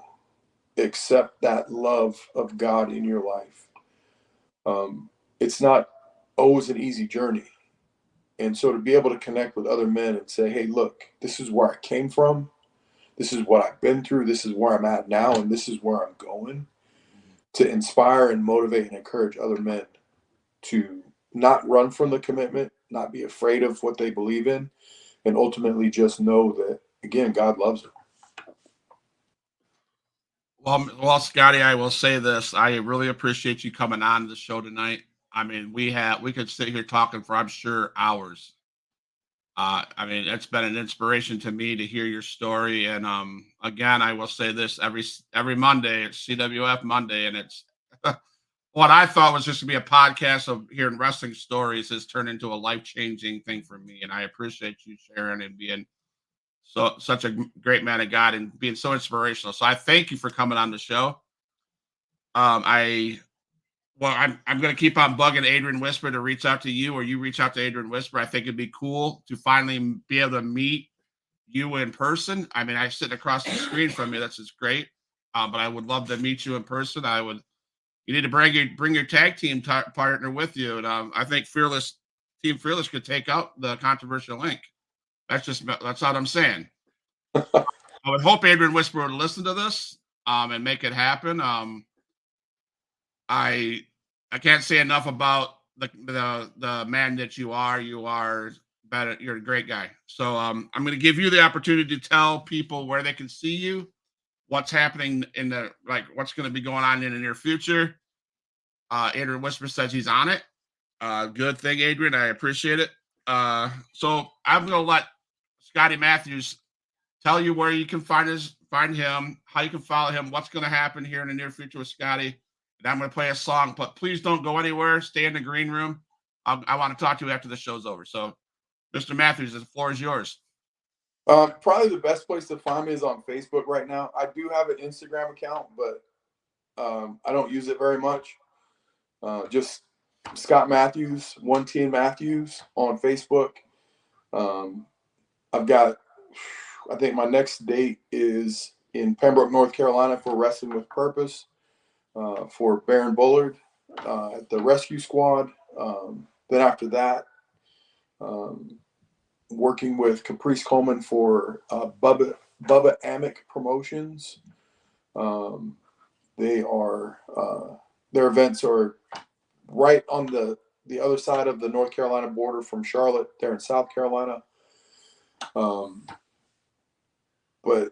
accept that love of God in your life, it's not always an easy journey. And so to be able to connect with other men and say, hey, look, this is where I came from. This is what I've been through. This is where I'm at now. And this is where I'm going, to inspire and motivate and encourage other men to not run from the commitment, not be afraid of what they believe in, and ultimately just know that, again, God loves them. Well, Scotty, I will say this. I really appreciate you coming on the show tonight. I mean, we could sit here talking for, I'm sure, hours. I mean, it's been an inspiration to me to hear your story. And again, I will say this: every Monday, it's CWF Monday, and it's what I thought was just to be a podcast of hearing wrestling stories has turned into a life-changing thing for me. And I appreciate you sharing and being such a great man of God and being so inspirational. So I thank you for coming on the show. I'm going to keep on bugging Adrian Whisper to reach out to you, or you reach out to Adrian Whisper. I think it'd be cool to finally be able to meet you in person. I mean, I sit across the screen from you. That's just great. But I would love to meet you in person. You need to bring your tag team partner with you. And I think Team Fearless could take out the controversial link. That's all I'm saying. I would hope Adrian Whisper would listen to this and make it happen. I can't say enough about the man that you are. You are better. You're a great guy. So I'm going to give you the opportunity to tell people where they can see you, what's happening what's going to be going on in the near future. Adrian Whisper says he's on it. Good thing, Adrian. I appreciate it. So I'm going to let Scotty Mathews tell you where you can find him, how you can follow him, what's going to happen here in the near future with Scotty. And I'm going to play a song, but please don't go anywhere. Stay in the green room. I want to talk to you after the show's over. So, Mr. Mathews, the floor is yours. Probably the best place to find me is on Facebook right now. I do have an Instagram account, but I don't use it very much. Just Scott Mathews, TNAwrestling on Facebook. I think my next date is in Pembroke, North Carolina for Wrestling with Purpose for Baron Bullard at the Rescue Squad. Then after that, working with Caprice Coleman for Bubba Amick Promotions. They are their events are right on the other side of the North Carolina border from Charlotte. They're in South Carolina. But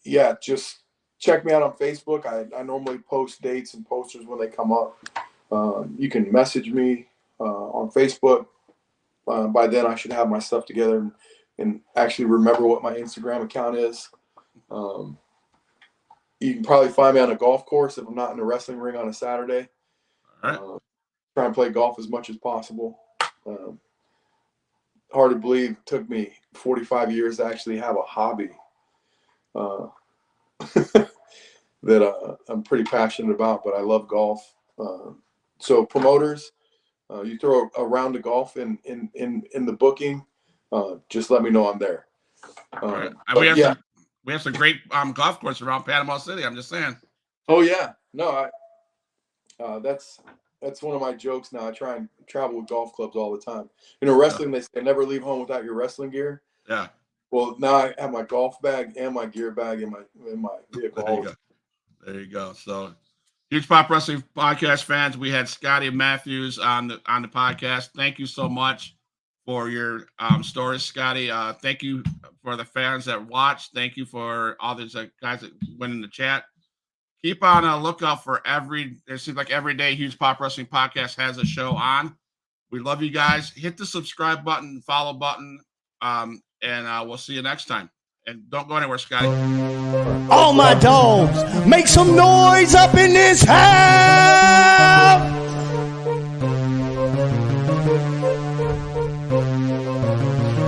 yeah, just check me out on Facebook. I normally post dates and posters when they come up. You can message me on Facebook. By then I should have my stuff together and actually remember what my Instagram account is. You can probably find me on a golf course if I'm not in a wrestling ring on a Saturday. All right. Try and play golf as much as possible. Hard to believe it took me 45 years to actually have a hobby that I'm pretty passionate about, but I love golf. So promoters, you throw a round of golf in the booking, just let me know I'm there. All right. We have some great golf courses around Panama City. I'm just saying. Oh yeah, no, that's one of my jokes now. I try and travel with golf clubs all the time. Wrestling, they say never leave home without your wrestling gear. Yeah. Well, now I have my golf bag and my gear bag in my vehicle. There you go. So, Huge Pop Wrestling podcast fans, we had Scotty Mathews on the podcast. Thank you so much for your stories, Scotty. Thank you for the fans that watched. Thank you for all these guys that went in the chat. Keep on a lookout for it seems like every day Huge Pop Wrestling Podcast has a show on. We love you guys. Hit the subscribe button, follow button, and we'll see you next time. And don't go anywhere, Scotty. All my dogs, make some noise up in this house.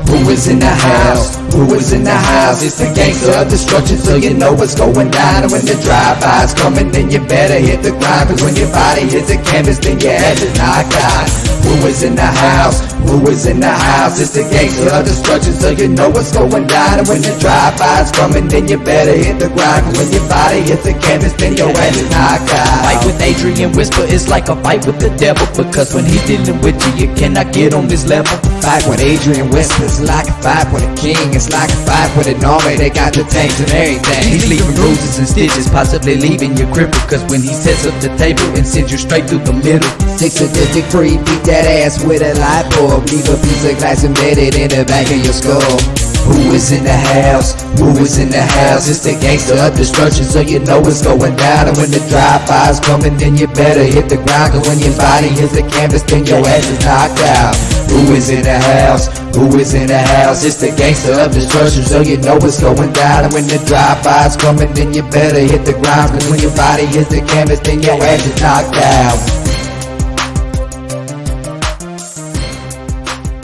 Who is in the house? Who is in the house? It's the gangster of destruction, so you know what's going down. And when the drive-by's coming, then you better hit the grind. Cause when your body hits the canvas, then your head is knocked out. Who is in the house? Who is in the house? It's the gangster of destruction, so you know what's going down. And when the drive-by's coming, then you better hit the grind. Cause when your body hits the canvas, then your head is knocked out. Fight with Adrian Whisper is like a fight with the devil, because when he's dealing with you, you cannot get on this level. Fight with Adrian Whisper is like a fight with a king. It's like a fight with an army. They got the tanks and everything. He's leaving bruises and stitches, possibly leaving you crippled. Cause when he sets up the table and sends you straight through the middle. 6 sadistic free, beat that ass with a light bulb. Leave a piece of glass embedded in the back of your skull. Who is in the house? Who is in the house? It's the gangster of destruction, so you know what's going down. And when the drive-by's coming, then you better hit the ground. Cause when your body hits the canvas, then your ass is knocked out. Who is in the house? Who is in the house? It's the gangster of destruction, so you know what's going down. And when the drive-by's coming, then you better hit the ground. Cause when your body hits the canvas, then your ass is knocked out.